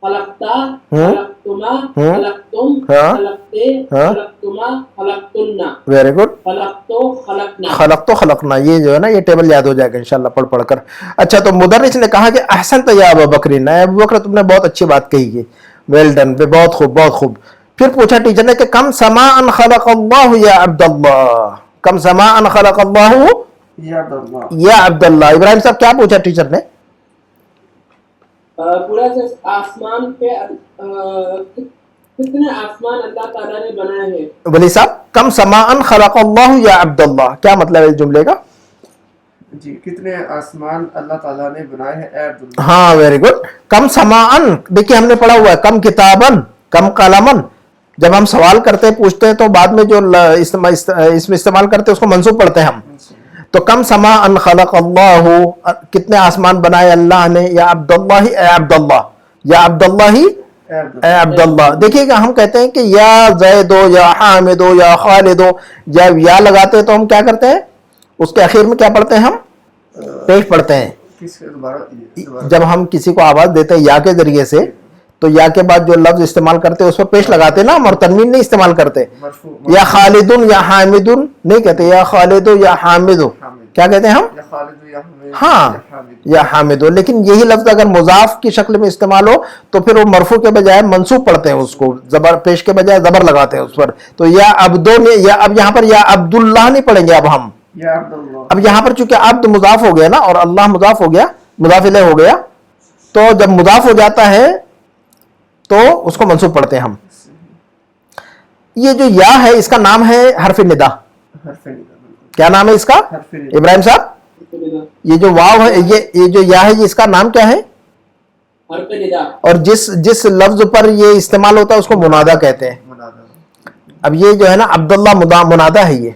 खलकता खलकतुमा खलकतुम हाँ। खलकते हाँ। खलकतुमा खलकतुन्ना, वेरी गुड। खलकतो खलकना। खलक तो खलकना, ये जो है ना, ये टेबल याद हो जाएगा इंशाल्लाह पढ़ कर। अच्छा तो मुदर्रिस ने कहा कि अहसन तो या अबू बकरीन, अबू बकर तुमने बहुत अच्छी बात कही है, वेल डन, बहुत खूब बहुत खूब। फिर पूछा टीचर ने कि कम समाअन खलक़ल्लाहु या अब्दुल्लाह, कम समाअन खलक़ल्लाहु या अब्दुल्लाह, या अब्दुल्लाह। इब्राहिम साहब क्या पूछा टीचर ने? पूरा से आसमान पे कितने आसमान अल्लाह ताला ने बनाए हैं? वली साहब कम समाअन खलक़ल्लाहु या अब्दुल्लाह, क्या मतलब है इस जुमले का? जी कितने आसमान अल्लाह ताला ने बनाए हैं ए अब्दुल्लाह? हाँ वेरी गुड। कम समाअन, देखिए हमने पढ़ा हुआ है कम किताबन कम कलमन, जब हम सवाल करते हैं पूछते हैं तो बाद में जो इसमें इस्तेमाल करते हैं उसको मंसूब पढ़ते हैं हम। तो कम समाअन खलक़ल्लाहु, कितने आसमान बनाए अल्लाह ने, या अब्दुल्लाह ए अब्दुल्लाह, या अब्दुल्लाह ए अब्दुल्लाह। देखिएगा हम कहते हैं कि या ज़ैदो या हामिदो या खालिदो, जब या लगाते हैं तो हम क्या करते हैं, उसके आखिर में क्या पढ़ते हैं हम, पेश पढ़ते हैं। किसके दोबारा जब हम किसी को आवाज देते हैं या के जरिए से, तो या के बाद जो लफ्ज इस्तेमाल करते हैं उस पर पेश लगाते हैं ना हम, और तनवीन नहीं इस्तेमाल करते। मरफू या खालिदुन या हामिदुन नहीं कहते, या खालिदो या हामिदो, क्या कहते हैं हम? या खालिद या हमीद हाँ या हामिद, या हामिदो। लेकिन यही लफ्ज अगर मुजाफ की शक्ल में इस्तेमाल हो तो फिर वो मरफू के बजाय मंसूब पढ़ते हैं उसको, जबर पेश के बजाय जबर लगाते हैं उस पर। तो या अब्दो ने, या अब यहाँ पर या अब्दुल्लाह नहीं पढ़ेंगे, अब हम یا عبد اللہ. اب یہاں پر چونکہ عبد مضاف ہو گیا نا اور اللہ مضاف ہو گیا, مضاف الیہ ہو گیا, تو جب مضاف ہو جاتا ہے تو اس کو منصوب پڑھتے ہیں ہم. یہ جو یا ہے اس کا نام ہے حرف ندا. حرف ندا. کیا نام ہے اس کا حرف ندا. ابراہیم صاحب؟ یہ جو واو ہے, یہ جو یا ہے, یہ اس کا نام کیا ہے؟ حرف ندا. اور جس لفظ پر یہ استعمال ہوتا ہے اس کو منادا کہتے ہیں. اب یہ جو ہے نا عبداللہ منادا ہے. یہ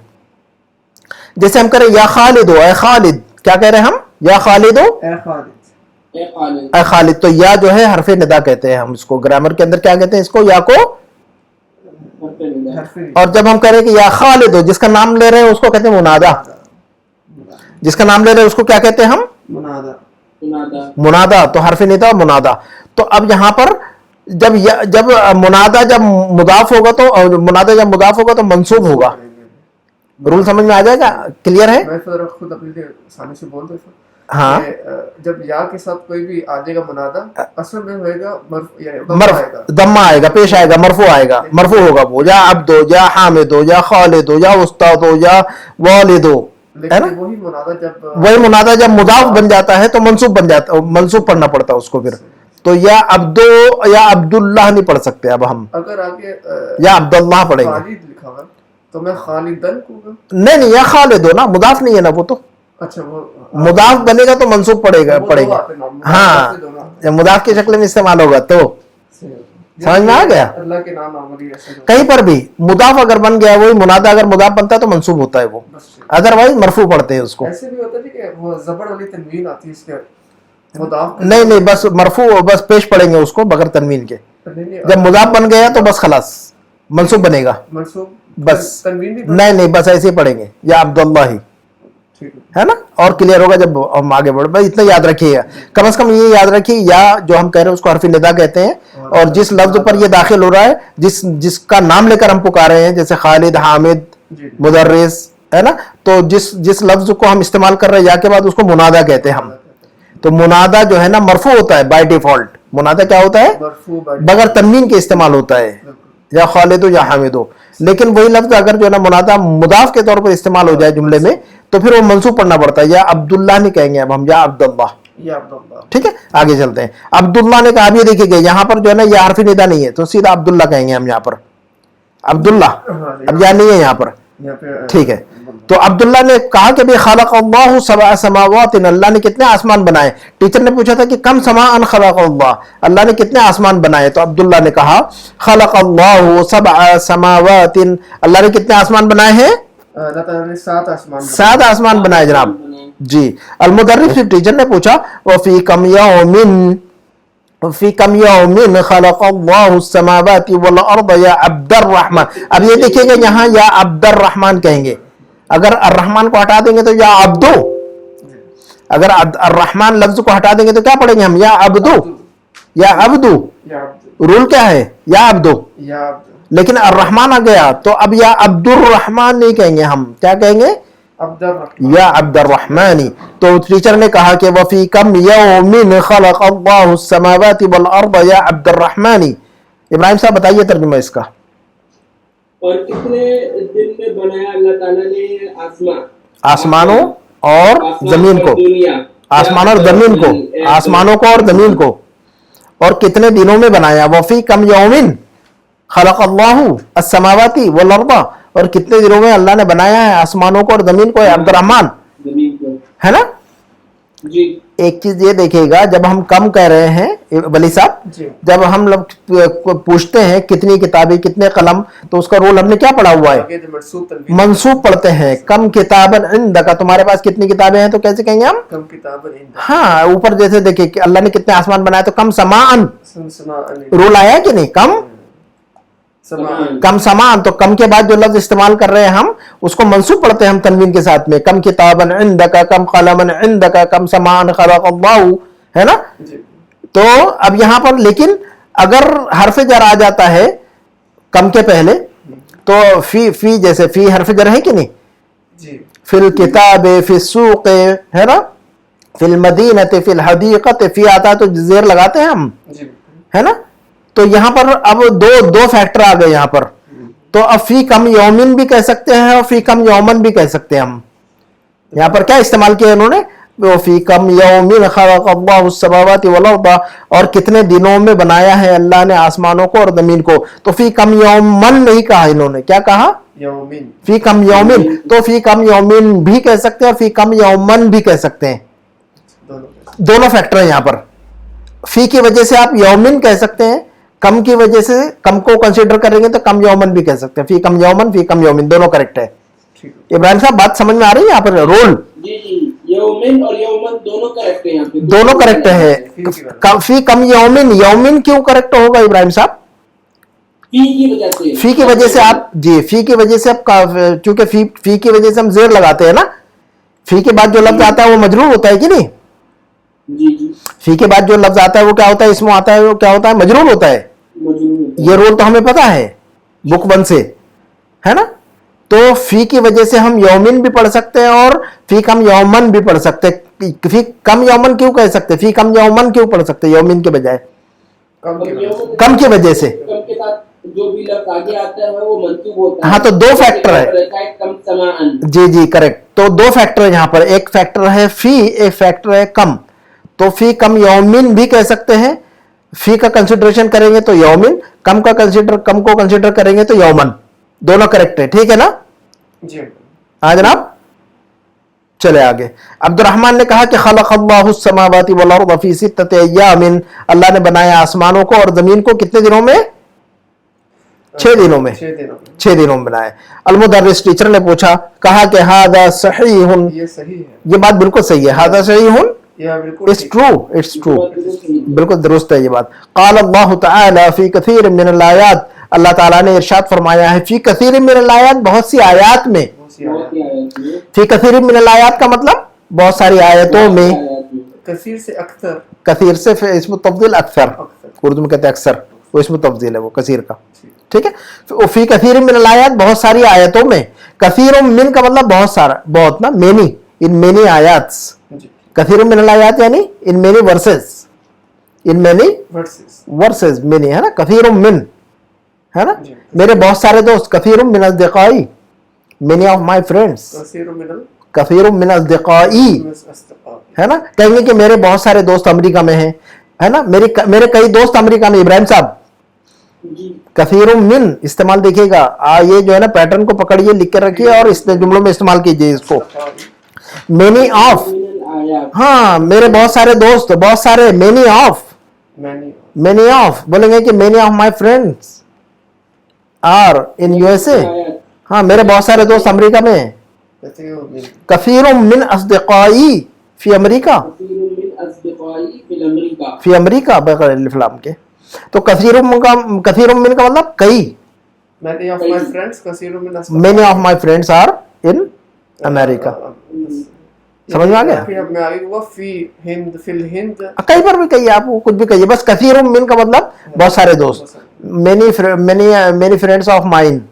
جیسے ہم کریں یا خالد ہو, اے خالد, کیا کہہ رہے ہیں ہم؟ یا خالد ہو, اے خالد. اے خالد. تو یا جو ہے حرف ندا کہتے ہیں ہم اس کو. گرامر کے اندر کیا کہتے ہیں اس کو؟ یا کو. اور جب ہم کریں کہ یا خالد ہو, جس کا نام لے رہے ہیں اس کو کہتے ہیں منادا. جس کا نام لے رہے ہیں اس کو کیا کہتے ہیں ہم؟ منادا. تو حرف ندا منادا. تو اب یہاں پر جب منادا جب مضاف ہوگا تو منصوب ہوگا. رول سمجھ میں آ جائے گا؟ کلیئر ہے؟ میں خود اپنے سامنے سے بول دیتا ہوں. ہاں, جب یا کے ساتھ کوئی بھی آ جائے گا منادا, اصل میں ہوئے گا دمہ آئے گا, پیش آئے گا, مرفوع آئے گا, مرفوع ہوگا وہ. یا عبد ہو, یا حامد ہو, یا خالد ہو, یا استاد ہو, یا والد ہو, ہے نا. وہی منادا جب مضاف بن جاتا ہے تو منصوب بن جاتا ہے, منصوب پڑھنا پڑتا ہے اس کو. پھر تو یا عبدو یا عبداللہ نہیں پڑھ سکتے. اب ہم اگر آگے یا عبداللہ پڑھیں گے خالد لکھا ہوا تو میں خالدن کہوں گا. نہیں, یا خالد ہو نا, مضاف نہیں ہے نا وہ. تو اچھا وہ مضاف بنے گا تو منصوب پڑے گا. ہاں, جب مضاف کی شکل میں استعمال ہوگا تو سمجھ میں آ گیا. اللہ کے نام کہیں پر بھی مضاف اگر بن گیا, وہی منادا اگر مضاف بنتا ہے تو منصوب ہوتا ہے وہ, ادروائز مرفوع پڑھتے ہیں اس کو. ایسے بھی ہوتا ہے کہ وہ زبر والی تنوین آتی ہے اس کے مضاف. نہیں, بس مرفوع, بس پیش پڑیں گے اس کو بغیر تنوین کے. جب مضاف بن گیا تو بس خلاص منصوب بنے گا. منصوب بس تنوین نہیں, بس ایسے ہی پڑھیں گے یا عبداللہ ہی, ہے نا. اور کلیئر ہوگا جب ہم آگے بڑھ. بھائی اتنا یاد رکھیے گا, کم از کم یہ یاد رکھیے, یا جو ہم کہہ رہے ہیں اس کو حرف ندا کہتے ہیں. اور جس لفظ پر یہ داخل ہو رہا ہے, جس کا نام لے کر ہم پکارے ہیں, جیسے خالد, حامد, مدرس, ہے نا, تو جس لفظ کو ہم استعمال کر رہے ہیں یا کے بعد اس کو منادا کہتے ہیں ہم. تو منادا جو ہے نا مرفوع ہوتا ہے بائی ڈیفالٹ. منادا کیا ہوتا ہے؟ بغیر تنوین کے استعمال ہوتا ہے, یا خالد ہو یا حامد ہو. لیکن وہی لفظ اگر جو ہے نا منادا مضاف کے طور پر استعمال ہو جائے جملے میں تو پھر وہ منصوب پڑھنا پڑتا ہے. یا عبداللہ نہیں کہیں گے اب ہم, یا عبداللہ. ٹھیک ہے, آگے چلتے ہیں. عبداللہ نے کہا, اب یہ دیکھیے گا یہاں پر جو ہے نا یہ حرف ندا نہیں ہے تو سیدھا عبداللہ کہیں گے ہم یہاں پر. عبداللہ, اب یا نہیں ہے یہاں پر. ٹھیک ہے, تو عبداللہ نے کہا کہ خلق اللہ سبع سماوات, اللہ نے کتنے آسمان بنائے. ٹیچر نے پوچھا تھا کہ کم سماء خلق اللہ, اللہ نے کتنے آسمان بنائے. تو عبداللہ نے کہا خلق اللہ سبع سماوات, اللہ نے کتنے آسمان بنائے ہیں؟ 7 آسمان بنائے جناب. جی, المدرس ٹیچر نے پوچھا وفی کم یوم خلق اللہ السماوات والارض یا عبد الرحمن. اب یہ دیکھیے گا یہاں یا عبد الرحمن کہیں گے. اگر الرحمن کو ہٹا دیں گے تو یا عبدو, اگر الرحمن لفظ کو ہٹا دیں گے تو کیا پڑھیں گے ہم؟ یا عبدو, یا عبدو. رول کیا ہے؟ یا عبدو. لیکن الرحمن آ گیا تو اب یا عبد الرحمن نہیں کہیں گے ہم, کیا کہیں گے؟ یا عبد الرحمن. تو ٹیچر نے کہا کہ وفی کم یوم خلق اللہ السماوات والارض یا عبد الرحمن. ابراہیم صاحب بتائیے ترجمہ اس کا. اور کتنے دن میں بنایا اللہ تعالیٰ نے آسمانوں اور زمین کو, آسمان اور زمین کو, آسمانوں کو اور زمین کو, اور کتنے دنوں میں بنایا. وفی کم یوم خلق اللہ السماوات والارض, اور کتنے دنوں میں اللہ نے بنایا ہے آسمانوں کو اور زمین کو. عبد الرحمن, ہے نا. جی, ایک چیز یہ دیکھیے گا, جب ہم کم کہہ رہے ہیں ولی صاحب, جب ہم لوگ پوچھتے ہیں کتنی کتابیں کتنے قلم, تو اس کا رول ہم نے کیا پڑھا ہوا ہے؟ منصوب پڑھتے ہیں. کم کتابن عندک, تمہارے پاس کتنی کتابیں ہیں, تو کیسے کہیں گے ہم؟ کم کتابن عندک. ہاں, اوپر جیسے دیکھیے کہ اللہ نے کتنے آسمان بنائے تو کم سماعن رول آیا کہ نہیں؟ کم سمان. تو کم کے بعد جو لفظ استعمال کر رہے ہیں ہم اس کو منصوب پڑھتے ہیں ہم تنوین کے ساتھ میں. کم کتابن عندک, کم قلمن عندک, کم سمان خلق اللہ, ہے نا. تو اب یہاں پر لیکن اگر حرف جر آ جاتا ہے کم کے پہلے تو فی جیسے فی حرف جر ہے کہ نہیں؟ فی الکتاب, فی السوق, ہے نا, فی المدینۃ, فی الحدیقۃ, فی آتا ہے تو زیر لگاتے ہیں ہم, ہے نا. تو یہاں پر اب دو فیکٹر آ گئے یہاں پر. تو اب فی کم یومن بھی کہہ سکتے ہیں اور فی کم یومن بھی کہہ سکتے ہیں ہم. यहाँ पर क्या इस्तेमाल किया इन्होंने, वो फी कम यौमिन खलक़ल्लाहुस समावाति वल अर्द, और कितने दिनों में बनाया है अल्लाह ने आसमानों को और जमीन को। तो फी कम यौमन नहीं कहा इन्होंने, क्या कहा, यौमिन, फी कम यौमिन। तो फी कम यौमिन भी कह सकते हैं और फी कम यौमन भी कह सकते हैं, दोनों फैक्टर है यहाँ पर। फी की वजह से आप यौमिन कह सकते हैं, कम की वजह से कम को कंसीडर करेंगे तो कम यौमन भी कह सकते हैं। फी कम यौमन, फी कम यौमिन दोनों करेक्ट है। ठीक है। इब्राहिम साहब बात समझ में आ रही है यहाँ पर, रोल जी, यौमिन और यौमन दोनों करेक्ट है यहाँ पे, दोनों करेक्ट है। फी कम यौमिन, यौमिन क्यों करेक्ट होगा इब्राहिम साहब, फी की वजह से, फी की वजह से आप जी, फी की वजह से आप क्योंकि फी की वजह से हम जेर लगाते हैं ना, फी के बाद जो लफ्ज आता है वो मजरूर होता है कि नहीं, जी फी के बाद जो लफ्ज आता है वो क्या होता है, इसमें आता है वो क्या होता है, मजरूर होता है। मजरूर। ये रूल तो हमें पता है बुक वन से, है ना। तो फी की वजह से हम यौमिन भी पढ़ सकते हैं और फी कम यौमन भी पढ़ सकते हैं। फी कम यौमन क्यों कह सकते हैं, फी कम यौमन क्यों पढ़ सकते हैं यौमिन के बजाय, कम की वजह से। कम की वजह से। कम के साथ जो भी लफ्ज आगे आता है वो मंसूब होता है। हाँ, तो दो फैक्टर है। कम समान। जी करेक्ट। तो दो फैक्टर है यहाँ पर, एक फैक्टर है फी, एक फैक्टर है कम। तो फी कम यौमिन भी कह सकते हैं, फी का कंसिडरेशन करेंगे तो यौमिन, कम को कंसिडर करेंगे तो यौमन, दोनों करेक्ट है। ठीक है ना जी हाँ जनाब, चले आगे। अब्दुर्रहमान ने कहा कि खलक़ल्लाहुस समावाति वल अर्द फी सित्तति अय्यामिन, अल्लाह ने बनाया आसमानों को और जमीन को कितने दिनों में, 6 दिनों में, 6 दिनों में बनाया। अलमुदर्रिस टीचर ने पूछा, कहा कि हादा सहीहुन, ये सही है, ये बात बिल्कुल सही है, हादा सहीहुन, यह बिल्कुल इट्स ट्रू, बिल्कुल दुरुस्त है ये बात। क़ाल अल्लाह तआला फी कसीर मिनल आयात, अल्लाह ताला ने इरशाद फरमाया है फी कसीर मिनल आयात, बहुत सी आयात में। फी कसीर मिनल आयात का मतलब बहुत सारी आयतों में, कसीर से अक्सर, कसीर से इसमें तब्दील अक्सर, उर्दू में कहते हैं अक्सर, वो इसमें तब्दील है वो कसीर का। ठीक है, तो फी कसीर मिनल आयात, बहुत सारी आयतों में। कसीर मिन का मतलब बहुत सारा, बहुत ना, मेनी, इन मेनी आयात्स। कसीर मिनल आयात यानी in many versus, in many versus, many है ना, कसीर मिन है ना। मेरे बहुत सारे दोस्त, कसीर मिन अस्दिक़ाई, मेनी ऑफ माय फ्रेंड्स, कसीर मिन अस्दिक़ाई है ना। कहेंगे कि मेरे बहुत सारे दोस्त अमेरिका में हैं, है ना, मेरे कई दोस्त अमेरिका में। इब्राहिम साहब कसीर मिन इस्तेमाल देखिएगा, ये जो है ना पैटर्न को पकड़िए, लिख कर रखिए और इस जुमलों में इस्तेमाल कीजिए इसको। मेनी ऑफ, हाँ मेरे बहुत सारे दोस्त, बहुत सारे, मेनी ऑफ बोलेंगे कि many of my friends are in USA, हाँ मेरे बहुत सारे दोस्त अमेरिका में हैं। कसीर मिन अस्दिक़ाई फी अमेरिका, फी अमेरिका बगैर अलिफ लाम के। तो कसीर मिन का मतलब कई, Many of my friends, कसीर मिन many of my friends are in America. समझ में आ गया? फिर में आगे हुआ फी हिंद, फिल हिंद, कई बार भी कहिए, आप कुछ भी कहिए, बस कसीर मिन का मतलब बहुत सारे दोस्त। मेनी फ्रेंड्स ऑफ माइन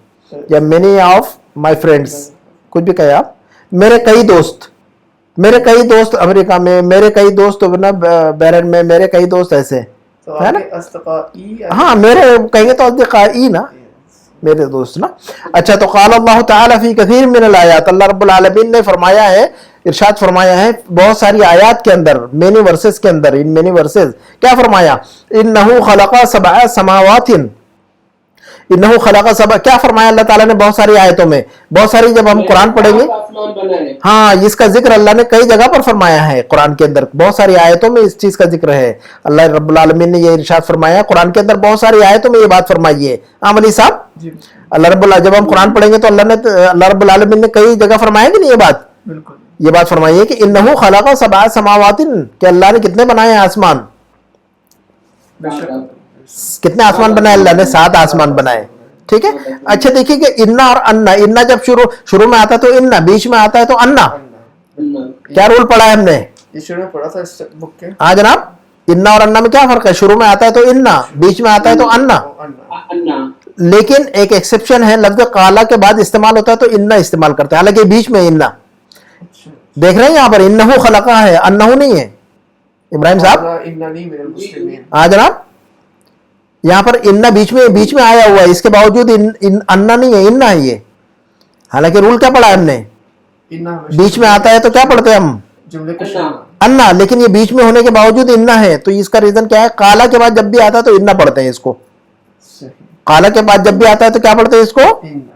या मेनी ऑफ माय फ्रेंड्स, कुछ भी कहे आप। मेरे कई दोस्त अमेरिका में, मेरे कई दोस्त ना बैरन में, मेरे कई दोस्त ऐसे, तो है ना। अस्तिक़ाई, हाँ मेरे कहेंगे तो अस्दिक़ाई ना, मेरे दोस्त ना। अच्छा, तो क़ाल अल्लाह तआला फी कसीर मिनल आयात, अल्लाह रब्बुल आलमीन ने फरमाया है, इरशाद फरमाया है बहुत सारी आयात के अंदर, मेनी वर्सेस के अंदर, इन मेनी वर्सेस क्या फरमाया, इन्नहु खलक़ा सबअ समावातिन, इन्नहु खलक़ा सबअ, क्या फरमाया अल्लाह ताला ने बहुत सारी आयतों में, बहुत सारी, जब हम कुरान पढ़ेंगे, हाँ इसका जिक्र अल्लाह ने कई जगह पर फरमाया है कुरान के अंदर, बहुत सारी आयतों में इस चीज का जिक्र है। अल्लाह रब्बुल आलमीन ने ये इरशाद फरमाया कुरान के अंदर, बहुत सारी आयतों में ये बात फरमाई है। अली साहब, अल्लाह रब्बुल, जब हम कुरान पढ़ेंगे तो अल्लाह रब्बुल आलमीन ने कई जगह फरमाया कि नहीं ये बात, ये बात फरमाई है कि इन्नहु खलक़ा सबअ समावातिन, कि अल्लाह ने कितने बनाए आसमान, कितने आसमान बनाए अल्लाह ने, 7 आसमान बनाए। ठीक है। अच्छा देखिए कि इन्ना और अन्ना, इन्ना जब शुरू में आता है तो इन्ना, बीच में आता है तो अन्ना, क्या रूल पढ़ा है हमने, ये शुरू में पढ़ा था इस बुक के। हाँ जनाब, इन्ना और अन्ना में क्या फर्क है, शुरू में आता है तो इन्ना, बीच में आता है तो अन्ना, लेकिन एक एक्सेप्शन है, लफ्ज काला के बाद इस्तेमाल होता है तो इन्ना इस्तेमाल करते हैं, हालांकि बीच में इन्ना, देख रहे हैं यहाँ पर इन्नहु खलक़ा है, अन्नहु नहीं है इब्राहिम साहब। हाँ जनाब, यहाँ पर इन्ना बीच में आया हुआ है, इसके बावजूद अन्ना नहीं है, इन्ना है ये, हालांकि रूल क्या पढ़ा है हमने, बीच में आता है तो क्या पढ़ते हैं हम जुमले के शुरू में। अन्ना, लेकिन ये बीच में होने के बावजूद इन्ना है, तो इसका रीजन क्या है? काला के बाद जब भी आता है तो इन्ना पढ़ते हैं इसको। सही। काला के बाद जब भी आता है तो क्या पढ़ते हैं इसको? इन्ना।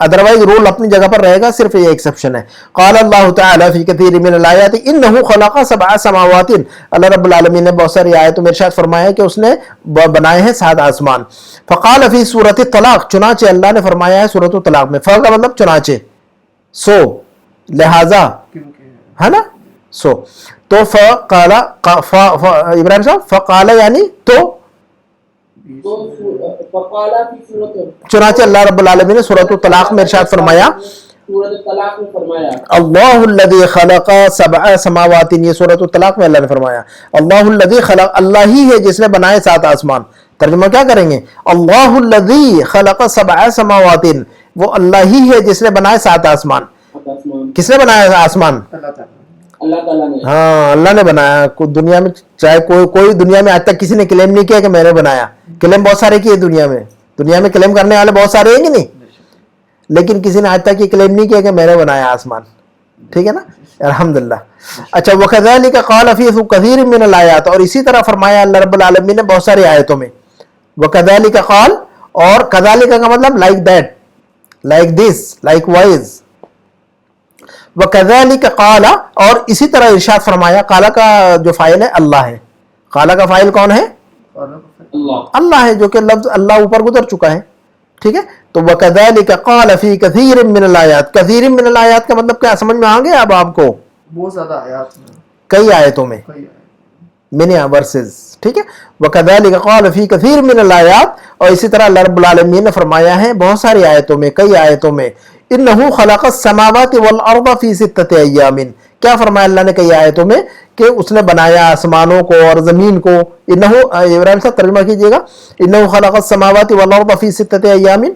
अदरवाइज रूल अपनी जगह पर रहेगा, सिर्फ ये एक्सेप्शन है। क़ाल अल्लाह तआला फी कसीर मिनल आयाति इन्नहु खलक़ सबअ समावातिन, अल्लाह रब्बुल आलमीन ने बहुत सारी आयतों में इरशाद फरमाया कि उसने बनाए हैं 7 आसमान। फ़क़ाल फी सूरत तलाक, चुनाचे अल्लाह ने फरमाया है सूरत तलाक में। फ़ का मतलब चुनाचे, सो, लिहाजा, है ना, सो। तो फ़क़ाला इब्राहिम साहब, फ़क़ाला यानी तो फकाला की सूरत चुनाचे अल्लाह रब्बुल आलमीन ने सूरत तलाक में इरशाद फरमाया, सूरत तलाक में फरमाया अल्लाहुल्लज़ी खलक़ सबअ समावातिन, ये सूरत तलाक में अल्लाह ने फरमाया अल्लाहुल्लज़ी खलक़, अल्लाह ही है जिसने बनाए 7 आसमान। तर्जुमा क्या करेंगे? अल्लाहुल्लज़ी खलक़ सबअ समावातिन, वो अल्लाह ही है जिसने बनाए 7 आसमान। किसने बनाया आसमान? अल्लाह ताला ने। हाँ, अल्लाह ने बनाया। दुनिया में चाहे कोई दुनिया में आज तक किसी ने क्लेम नहीं किया कि मैंने बनाया। क्लेम बहुत सारे किए दुनिया में क्लेम करने वाले बहुत सारे हैं कि नहीं, लेकिन किसी ने आज तक ये क्लेम नहीं किया कि मैंने बनाया आसमान। ठीक है ना, अल्हम्दुलिल्लाह। अच्छा, वकज़ालिका क़ाल फ़ी कसीर मिनल आयात, और इसी तरह फरमाया अल्लाह रब्बुल आलमीन ने बहुत सारी आयतों में। वकज़ालिका क़ाल, और कज़ालिका का मतलब like that, like this, likewise. वकज़ालिका क़ाल, और इसी तरह इरशाद फरमाया। काला का जो फाइल है अल्लाह है, काला का फाइल कौन है? अल्लाह है, जो कि लफ्ज अल्लाह ऊपर गुजर चुका है। ठीक है, तो वकज़ालिका क़ाल फ़ी कसीर मिनल आयात, कसीर मिनल आयात का मतलब क्या समझ में आ गया अब आपको? बहुत ज्यादा आयात में, कई आयतों में, मिनी वर्सेस। ठीक है, वकज़ालिका क़ाल फ़ी कसीर मिनल आयात, और इसी तरह अल्लाह रब्बुल आलमीन ने फरमाया है बहुत सारी आयतों में, कई आयतों में, इन्नहु खलक़स समावाति वल अर्द फ़ी सित्तति अय्यामिन। क्या फरमाया अल्लाह ने कई आयतों में कि उसने बनाया आसमानों को और जमीन को। इन्नहु, इब्राहिम साहब तर्जुमा कीजिएगा, इन्नहु खलक़स समावाति वल अर्द फ़ी सित्तति अय्यामिन।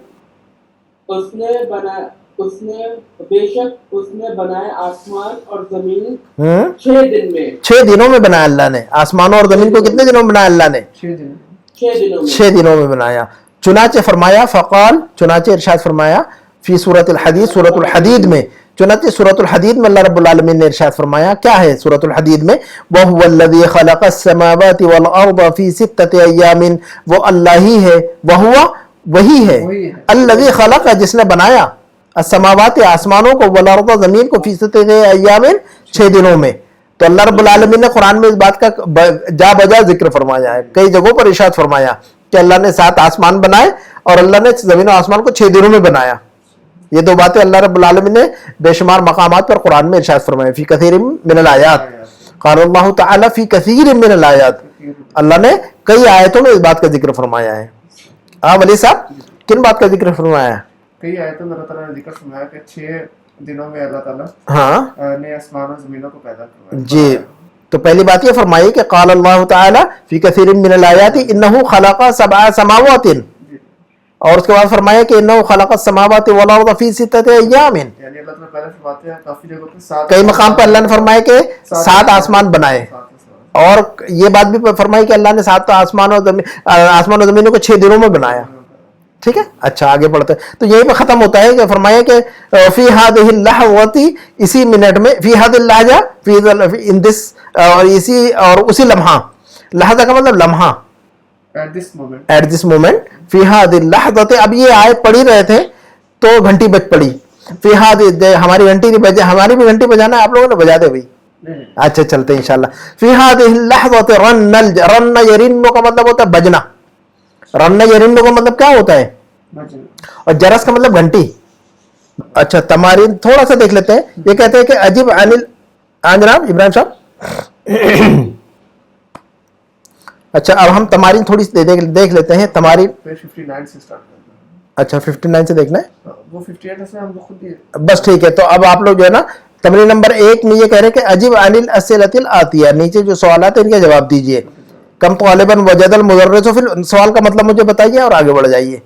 उसने बेशक उसने बनाए आसमान और जमीन 6 दिन में। 6 दिनों में बनाया अल्लाह ने आसमानों और जमीन को। कितने दिनों में बनाया अल्लाह ने? 6 दिनों में बनाया। चुनाचे फरमाया फ़क़ाल, चुनाचे इरशाद फरमाया फी सूरतुल हदीद, सूरतुल हदीद में, चुनाचे सूरतुल हदीद में अल्लाह रब्बुल आलमीन ने इरशाद फरमाया। क्या है सूरतुल हदीद में? वहुवल्लज़ी खलक़स समावाति वल अर्द फ़ी सित्तति अय्यामिन, वो अल्लाह ही है, वही है अल्लज़ी खलक़, जिसने बनाया अस्समावाति, आसमानों को, वल अर्द, जमीन को, फ़ी सित्तति अय्यामिन, 6 दिनों में। तो अल्लाह रब्बुल आलमीन ने कुरान में इस बात का जा बजा जिक्र फरमाया है, कई जगहों पर इरशाद फरमाया कि अल्लाह ने 7 आसमान बनाए और अल्लाह ने जमीन और आसमान को 6 दिनों में बनाया। ये 2 बातें अल्लाह रब्बुल आलमीन ने बेशुमार मकामात पर कुरान में इरशाद फरमाया। फी कसीर मिनल आयात, क़ाल अल्लाह तआला फी कसीर मिनल आयात, अल्लाह ने कई आयतों में इस बात का जिक्र फरमाया है। वली साहब, किन बात का जिक्र फरमाया है? कई आयतों में अल्लाह ताला ने जिक्र फरमाया कि 6 दिनों में अल्लाह ताला ने आसमान और जमीनों को पैदा किया जी। तो पहली बात ये फरमाई कि क़ाल अल्लाह तआला फी कसीर मिनल आयाति इन्नहु खलक़ सबअ समावातिन, और उसके बाद फरमाया कि इन्नहु खलक़स समावाति वल अर्द फ़ी सित्तति अय्यामिन। यानी अल्लाह ताला पहले फरमाते हैं काफी जगहों पे 7, कई मकाम पर अल्लाह ने फरमाया कि 7 आसमान बनाए, और ये बात भी फरमाई कि अल्लाह ने 7 आसमान और जमीनों को 6 दिनों में बनाया। ठीक है, अच्छा आगे बढ़ते हैं। तो यहीं पे खत्म होता है कि फरमाया कि फी हादिहिल लहवती, इसी मिनट में, फी हादिल लहजा, इन दिस, और इसी और उसी लम्हा, लहजा का मतलब लम्हा, एट दिस मोमेंट, फी हादिल लहज़ति। अब ये आयत पढ़ी रहे थे तो घंटी बज पड़ी। फी हादिल, हमारी घंटी नहीं बजे, हमारी भी घंटी बजाना है, आप लोगों ने बजा दे भाई। अच्छा चलते हैं इंशाल्लाह। फी हादिल लहज़ति रन्न यरिन्नु का मतलब होता है बजना, रन्न यरिन्नु का मतलब क्या होता है? और जरस का मतलब घंटी। अच्छा, तमारीन थोड़ा सा देख लेते हैं। ये कहते हैं कि अजीब अनिल, जनाब इब्राहिम साहब। अच्छा, अब हम तमारीन थोड़ी सी देख लेते हैं। तमारीन 59 से स्टार्ट करते हैं। अच्छा, 59 से देखना है, वो 58 से हम खुद ही, बस ठीक है। तो अब आप लोग जो है ना, तमरीन नंबर 1 में ये कह रहे हैं कि अजीब अनिल अस्सिलतिल आतिया, नीचे जो सवालात है इनका जवाब दीजिए। कम तालिबन वजदल मुदर्रिसु फिल, सवाल का मतलब मुझे बताइए और आगे बढ़ जाइए।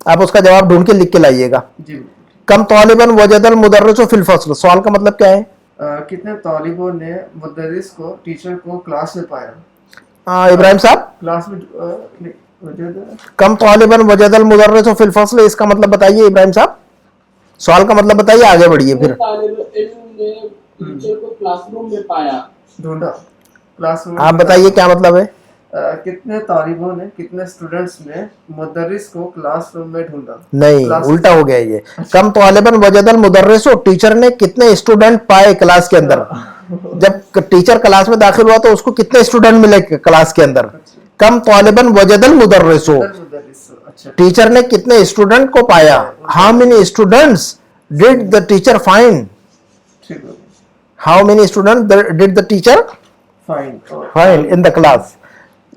आप उसका जवाब ढूंढ के लिख के लाइएगा। कम तालिबन वजदल मुदर्रिसु फिल फस्ल, सवाल का मतलब क्या है? कितने तालिबों ने मुदर्रिस को, टीचर को क्लास में पाया? इब्राहिम साहब, क्लास में कम तालिबन वजदल मुदर्रिसु फिल फस्ल, इसका मतलब बताइए इब्राहिम साहब। سوال کا مطلب بتائیے, آگے بڑھیے پھر. طالب علم نے ٹیچر کو کلاس روم میں پایا. ڈھونڈا, کلاس روم. آپ بتائیے کیا مطلب ہے. کتنے طالبوں نے, کتنے اسٹوڈنٹس نے مدرس کو کلاس روم میں ڈھونڈا. نہیں, الٹا ہو گیا یہ. کم طالباً وجد المدرس, ٹیچر نے کتنے اسٹوڈنٹ پائے کلاس کے اندر. جب ٹیچر کلاس میں داخل ہوا تو اس کو کتنے اسٹوڈنٹ ملے کلاس کے اندر. کم طالباً وجد المدرس, اچھا, ٹیچر نے کتنے اسٹوڈنٹ کو پایا. How many students did the teacher find. ٹھیک ہے, how many student did the teacher fine. Find in the class.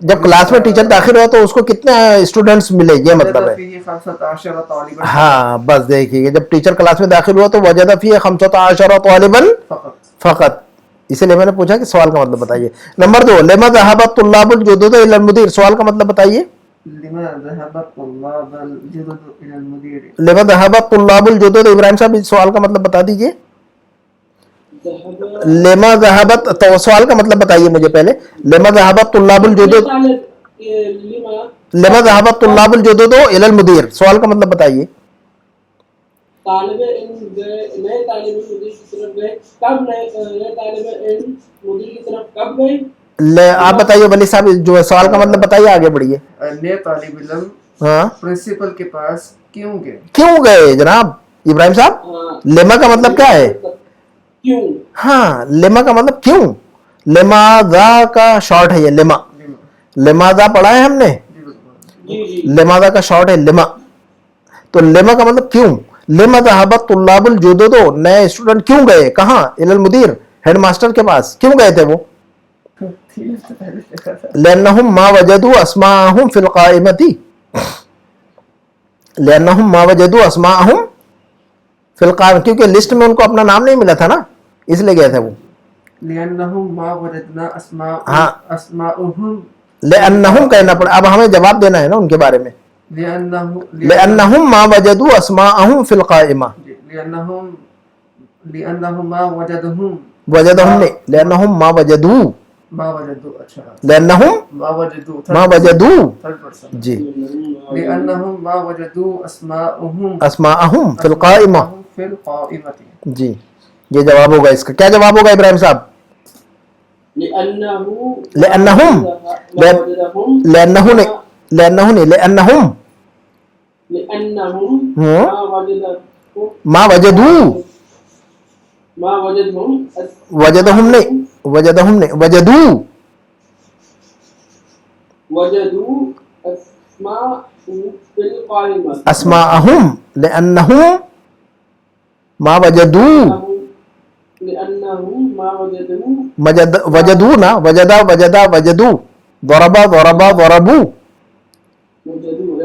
جب کلاس میں ٹیچر داخل ہوا تو اس کو کتنے اسٹوڈنٹس ملے, یہ مطلب ہے. 15 طالبا ہاں بس دیکھیے, جب ٹیچر کلاس میں داخل ہوا تو وجد فی 15 طالبا فقط. فقط. اسی لیے میں نے پوچھا کہ سوال کا مطلب بتائیے. نمبر 2, لما ذهب الطلاب الجدد الى المدير, سوال کا مطلب بتائیے. لما ذهب الطلاب الجدد الى المدير. لما ذهب الطلاب الجدد, ابراہیم صاحب سوال کا مطلب بتا دیجئے. لما ذهبت, تو سوال کا مطلب بتائیے مجھے پہلے. لما ذهب الطلاب الجدد, لما ذهب الطلاب الجدد الى المدير, سوال کا مطلب بتائیے. طالب علم گئے, نئے طالب علم مدیر کی طرف گئے. کب نئے طالب علم مدیر کی طرف کب گئے؟ آپ بتائیے ولی صاحب, جو سوال کا مطلب بتائیے, آگے بڑھیے. نئے طالب علم ہاں پرنسپل کے پاس کیوں گئے؟ کیوں گئے جناب ابراہیم صاحب؟ لیما کا مطلب کیا ہے؟ کیوں. ہاں, لیما کا مطلب کیوں. لماذا کا شارٹ ہے یہ, لیما. لماذا پڑھا ہے ہم نے, لماذا کا شارٹ ہے لیما. تو لیما کا مطلب کیوں. لما ذهب الطلاب الجدد, نئے اسٹوڈنٹ کیوں گئے, کہاں؟ الى المدیر, ہیڈ ماسٹر کے پاس. کیوں گئے تھے وہ؟ لأنهم ما وجدوا اسماءهم في القائمة, لأنهم ما وجدوا اسماءهم في القائمة, کیونکہ لسٹ میں ان کو اپنا نام نہیں ملا تھا نا, اس لیے گئے تھے وہ. لأنهم ما وجدنا ہاں, اسماءهم, لأنهم کہنا پڑا. اب ہمیں جواب دینا ہے نا ان کے بارے میں. لأنهم ما وجدوا اسماءهم في القائمة, لأنهم ما وجدهم, وجدهم نہیں, لأنهم ما وجدوا, ما وجدوا. اچھا, لأنهم ما وجدوا, ما وجدوا, جی, لأنهم ما وجدوا اسماءهم اسماءهم في القائمة, في القائمة. جی یہ جواب ہوگا اس کا. کیا جواب ہوگا ابراہیم صاحب؟ لأنهم, لأنه نہیں, لأنه نہیں, لأنهم ما وجدوا, ما وجدهم وجدهم نہیں, وجدهم نہیں, وجدوا, وجدوا اسماء في القائمة. اسماءهم, لأنهم ما وجدوا, لأنهم ما وجدوا وجدوا نا, وجدا وجدا وجدوا, ضربا ضربا ضربوا,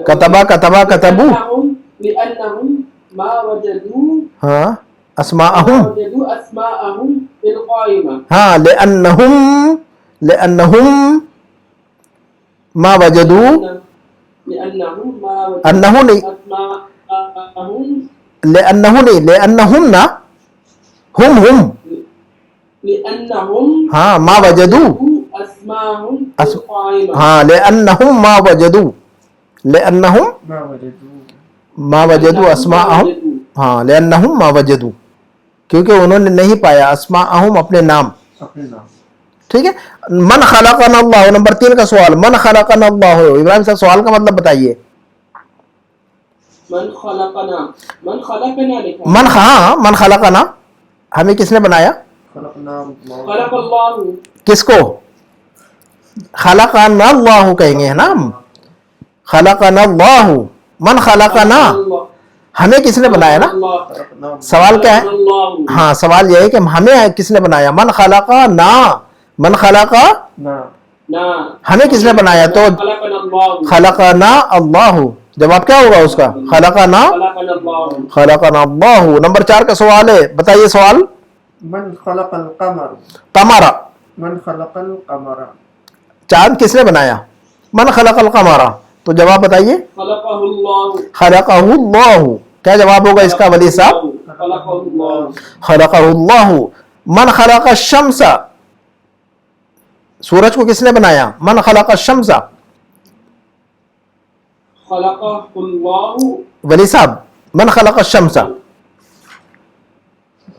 کتبا کتبا کتبوا. لأنهم ما وجدوا ہاں, اسماءهم, وجدوا أسماءهم في القائمة. ہاں, لأنهم, لأنهم ما وجدوا, لأنهم ما انه وجدوا نہیں, أسماءهم, لأنه نہیں, لأنهم نا, هم لأنهم ہاں, ما وجدوا, أسماءهم في القائمة. ہاں, لأنهم ما وجدوا, لأنهم ما وجدوا, ما وجدوا اسماءهم, ہاں, لأنهم ما وجدوا, کیونکہ انہوں نے نہیں پایا اسماءهم اپنے نام. اپنے نام. ٹھیک ہے. من خلقنا اللہ, نمبر 3 کا سوال, من خلقنا اللہ. ابراہیم صاحب سوال کا مطلب بتائیے. من خلقنا, من خلقنا لکھا, من, ہاں, من خلقنا, ہمیں کس نے بنایا؟ خلقنا اللہ, خلق اللہ, کس کو؟ خلقنا اللہ کہیں گے نا, خلقنا اللہ. من خلقنا, ہمیں کس نے بنایا نا. اللہ, سوال کیا ہے؟ اللہ, ہاں, سوال یہ ہے کہ ہمیں کس نے بنایا. من خلقنا, من خلقا, نا, نا, ہمیں کس نے بنایا. تو خلقنا اللہ, خلقنا اللہ, جواب کیا ہوگا اس کا؟ خلقنا, خلقنا اللہ. خلقنا اللہ. نمبر 4 کا سوال ہے, بتائیے سوال. من خلق القمر, قمر, من خلق القمر, چاند کس نے بنایا؟ من خلق القمر. تو جواب بتائیے. خلقہ اللہ, خلقہ اللہ. کیا جواب ہوگا اس کا ولی صاحب؟ خلقہ اللہ. خلقہ اللہ. من خلق الشمس, سورج کو کس نے بنایا؟ من خلق الشمس. خلقہ اللہ, ولی صاحب, من خلق الشمس.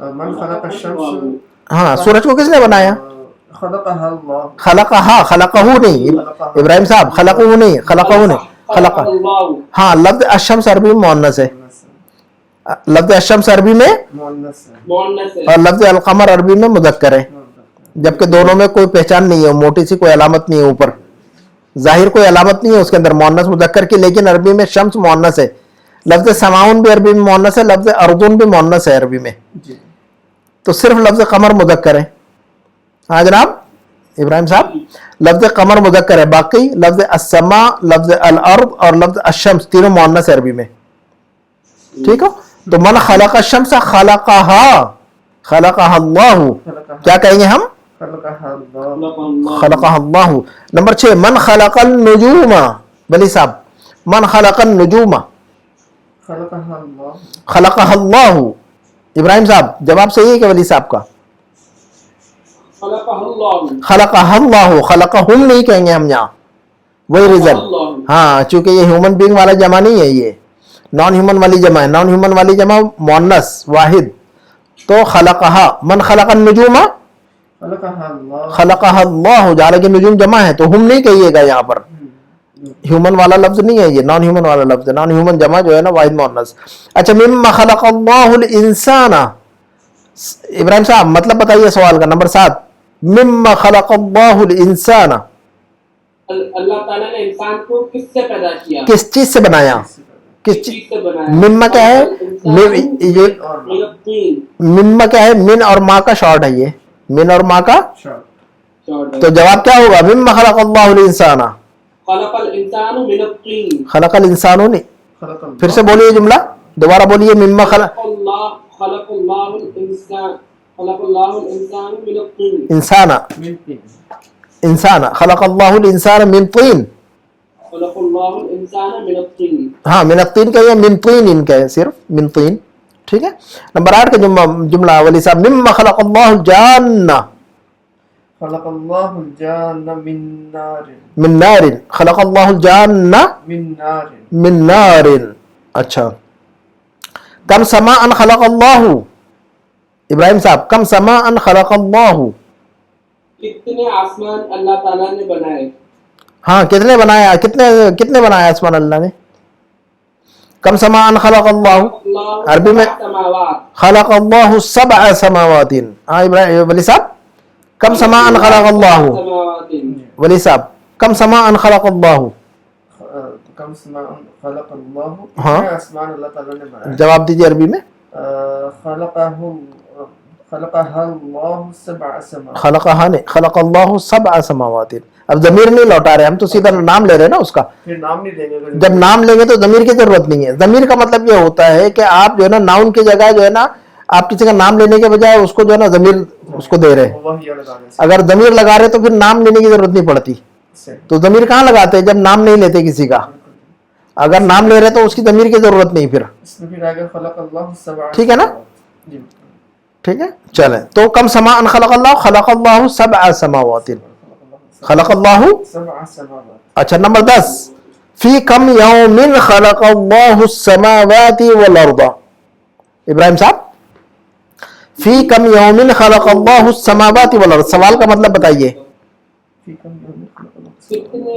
من خلق الشمس ہاں سورج کو کس نے بنایا؟ خلقها اللہ خلقہا، خلقہو نہیں ابراہیم صاحب، خلقہو نہیں، خلقہو نہیں، خلق. ہاں لفظ الشمس عربی میں مؤنث ہے، لفظ الشمس عربی میں، مؤنث ہے اور لفظ القمر عربی میں مذکر ہے، جبکہ دونوں میں کوئی پہچان نہیں ہے، موٹی سی کوئی علامت نہیں ہے، اوپر ظاہر کوئی علامت نہیں ہے اس کے اندر مؤنث مذکر کی، لیکن عربی میں شمس مؤنث ہے. لفظ سماؤن بھی عربی میں مؤنث ہے، لفظ اردون بھی مؤنث ہے عربی میں، جی تو صرف لفظ قمر مذکر ہے. ہاں جناب ابراہیم صاحب، لفظ قمر مذکر ہے، باقی لفظ السماء، لفظ الارض اور لفظ الشمس تینوں مؤنث ہے عربی میں. ٹھیک ہو؟ تو من خلق الشمس خلقہا، خلقہا اللہ، کیا کہیں گے ہم؟ خلقها اللہ خلقہا اللہ. نمبر 6 من خلق النجوم، ولی صاحب من خلق النجوم، خلقها اللہ خلقہا اللہ. ابراہیم صاحب جواب صحیح ہے کہ ولی صاحب کا؟ خلقہ اللہ خلقہا اللہ، خلقہم نہیں کہیں گے ہم یہاں، وہی ریزن. ہاں چونکہ یہ ہیومن بینگ والا جمع نہیں ہے، یہ نان ہیومن والی جمع ہے، نان ہیومن والی جمع مؤنث واحد. تو خلقہا، من خلق النجوم خلقها اللہ خلقہا اللہ، حالانکہ نجوم جمع ہے تو ہم نہیں کہیے گا یہاں پر، ہیومن والا لفظ نہیں ہے یہ، نان ہیومن والا لفظ ہے، نان ہیومن جمع جو ہے نا واحد مؤنث. اچھا مما خلق اللہ الانسان، ابراہیم صاحب مطلب بتائیے سوال کا. نمبر 7 مما خلق اللہ الانسان، اللہ تعالیٰ نے انسان کو کس سے پیدا کیا؟ کس چیز سے بنایا؟ کس چیز؟ چیز سے بنایا؟ مما کیا ہے؟ یہ مما کیا ہے؟ من اور ماں کا شارٹ ہے، یہ من اور ماں کا. تو جواب کیا ہوگا؟ مما خلق اللہ الانسان، خلق الانسان من الطین، خلق الانسان نہیں. خلق اللہ پھر سے بولیے جملہ دوبارہ بولیے. مما خلق خلق اللہ الانسان، خلق اللہ الانسان من الطین، انسان، من تین انسان، خلق اللہ الانسان من طین. خلق اللہ الانسان من الطین. ہاں من الطین کا یہ من طین ان کا ہے، صرف من طین. ٹھیک ہے. نمبر 8 کا جملہ ولی صاحب مما خلق اللہ الجان خلق اللہ الجان من نار من نار، خلق اللہ الجان من نار من نار. اچھا کم سماء خلق اللہ، ابراہیم صاحب کم سماء خلق اللہ. کتنے آسمان اللہ تعالیٰ نے بنائے؟ ہاں کتنے بنایا؟ کتنے بنایا آسمان اللہ نے؟ کم سماء خلق اللہ، عربی میں سماوات، خلق اللہ 7 سماوات. ہاں ابراہیم ولی صاحب کم سماء خلق اللہ، سماوات، ولی صاحب کم سماء خلق اللہ. کم سماء خلق اللہ، ہاں. کتنے آسمان اللہ تعالیٰ نے بنائے؟ جواب دیجیے عربی میں. خلقها اللہ 7 سماوات. خلقہا نے، خلق اللہ 7 سماوات. اب ضمیر نہیں لوٹا رہے ہم، تو سیدھا نام لے رہے ہیں نا اس کا. پھر نام نہیں دیں گے اگر جب نام لیں گے تو ضمیر کی ضرورت نہیں ہے. ضمیر کا مطلب یہ ہوتا ہے کہ آپ جو ہے نا ناؤن کی جگہ جو ہے نا آپ کسی کا نام لینے کے بجائے اس کو جو ہے نا ضمیر اس کو دے رہے ہیں. وہی لگانے سے اگر ضمیر لگا رہے تو پھر نام لینے کی ضرورت نہیں پڑتی. تو ضمیر کہاں لگاتے ہیں؟ جب نام نہیں لیتے کسی کا. اگر نام لے رہے تو اس کی ضمیر کی ضرورت نہیں پھر. اس میں پھر آگے خلق اللہ 7 ٹھیک ہے نا؟ جی ٹھیک ہے چلیں. تو کم سماء خلق اللہ، خلق اللہ 7 سماوات، خلق اللہ. 7 سماوات. اچھا نمبر 10 فی کم یوم خلق اللہ السماوات والارض. ابراہیم صاحب فی کم یوم خلق اللہ السماوات والارض، سوال کا مطلب بتائیے. فی کم یوم خلق اللہ. کتنے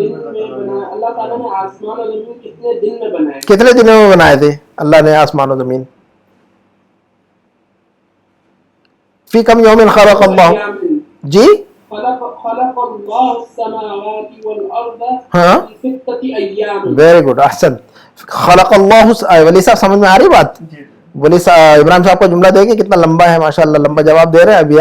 دن میں بنایا اللہ تعالیٰ نے آسمان اور زمین؟ کتنے دن میں بنائے؟ کتنے دنوں میں بنائے تھے اللہ نے آسمان و زمین؟ فی کم یوم خلق اللہ، جی خلق اللہ السماوات والارض ہاں فی 6 ایام. ویری گڈ احسن. خلق اللہ، ولی صاحب سمجھ میں آ رہی بات؟ جی ولی صاحب ابراہیم صاحب کو جملہ دیکھیں کتنا لمبا ہے، ماشاءاللہ لمبا جواب دے رہے ہیں ابھی.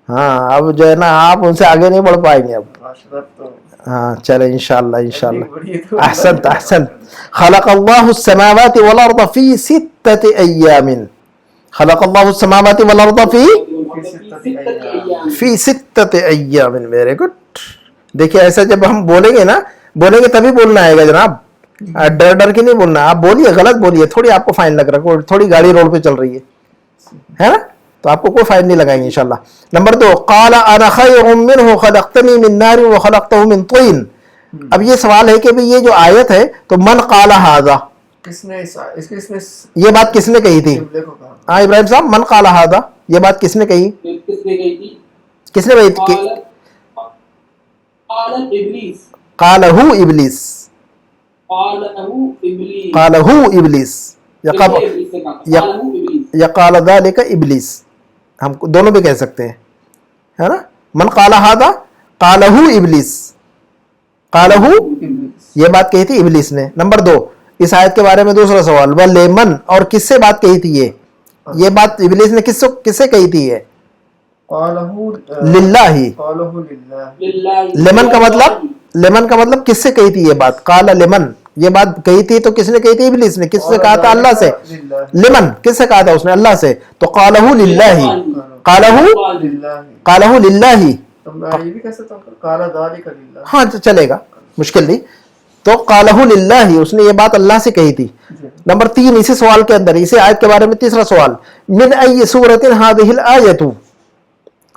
ہاں اب جو ہے نا آپ ان سے آگے نہیں بڑھ پائیں گے اب. ماشاءاللہ. تو ہاں چلیں انشاءاللہ انشاءاللہ. بڑی تو احسنت احسنت. خلق اللہ السماوات والارض فی 6 ایام، خلق اللہ السماوات والارض فی 6 ایام. Very good. دیکھیے ایسا جب ہم بولیں گے نا، بولیں گے تبھی بولنا آئے گا جناب، ڈر ڈر کے نہیں بولنا. آپ بولیے، غلط بولیے، تھوڑی آپ کو فائن لگ رہا ہے، تھوڑی گاڑی روڈ پہ چل رہی ہے نا، تو آپ کو کوئی فائن نہیں لگائیں گے انشاءاللہ. نمبر 2 قال انا خیر منہ خلقتنی من نار وخلقتہ من طین. اب یہ سوال ہے کہ یہ جو آیت ہے تو من قال ھذا، کس نے یہ بات کس نے کہی تھی؟ قبلے کو کہا. हाँ इब्राहिम साहब, मन काला हादा, ये बात किसने कही? किसने कही थी? किसने कही? कालत इब्लीस, कालहू इबलीस, कालहू इब्लीस, कालहू इबलीस, किसने इब्लीस से कहा? कालहू इब्लीस। या काला ज़ालिका इबलीस, हम दोनों भी कह सकते हैं, है ना। मन काला हादा कालहू इबलीस, कालहू ये बात कही थी इबलीस ने। नंबर 2, इस आयत के बारे में दूसरा सवाल, वह लेमन, और किससे बात कही थी ये बात इबलीस ने किससे कही थी? ये लिल्लाही। लेमन का मतलब किससे कही थी ये बात? काला लेमन, ये बात कही थी तो किसने कही थी? इबलीस ने। किससे कहा था? अल्लाह से। लेमन किससे कहा था उसने? अल्लाह से। तो कालहू लिल्लाही, कालहू लिल्लाही, ये भी कह सकता हूँ काला ज़ालिका लिल्लाह। हाँ चलेगा, मुश्किल नहीं। तो कालहू लिल्लाही, उसने ये बात अल्लाह से कही थी। नंबर 3, इसी सवाल के अंदर, इसी आयत के बारे में तीसरा सवाल, मिन अय्यि सूरतिन हादिहिल आयतु,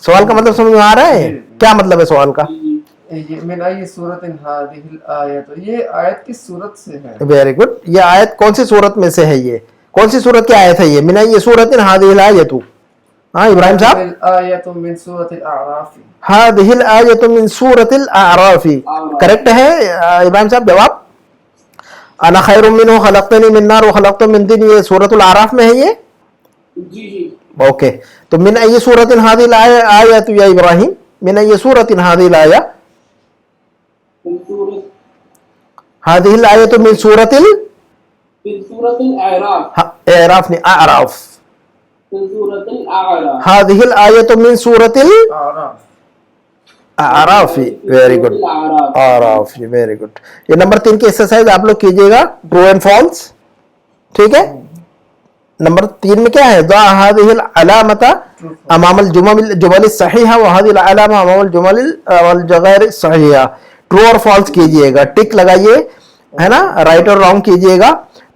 सवाल का मतलब समझ में आ रहा है? क्या मतलब है सवाल का? मिन अय्यि सूरतिन हादिहिल आयत, ये आयत किस सूरत से है? वेरी गुड, ये आयत कौन सी सूरत में से है? ये कौन सी सूरत की आयत है? ये मिन अय्यि सूरतिन हादिहिल आयतु। हाँ इब्राहिम साहब, आयतु मिन सूरतिल अअराफ, हादिहिल आयतु मिन सूरतिल अअराफ, करेक्ट है इब्राहिम साहब जवाब। अना खैरुम मिन्हु खलक़तनी मिन नार व खलक़तहु मिन तीन, ये सूरतुल आराफ में है ये। जी जी। ओके, तो मिन अय्यि सूरतिन हादिहिल आयतु या इब्राहिम, मिन अय्यि सूरतिन हादिहिल आया, हादिहिल आयतु मिन सूरतिल अअराफ, अराफ नहीं अराफ, मिन सूरतिल अअराफ, हादिहिल आयतु मिन सूरतिल अराफ। वेरी गुड, अराफ, वेरी गुड। ये नंबर 3 की एक्सरसाइज आप लोग कीजिएगा, ट्रू एंड फॉल्स, ठीक है। नंबर 3 में क्या है? दा हादिहिल अलामता अमामल जुमल सहीहा व हादिहिल अलामा अमामल जुमल गैर सहीहा। ट्रू और फॉल्स कीजिएगा, टिक लगाइए, है ना, राइट और रॉन्ग कीजिएगा।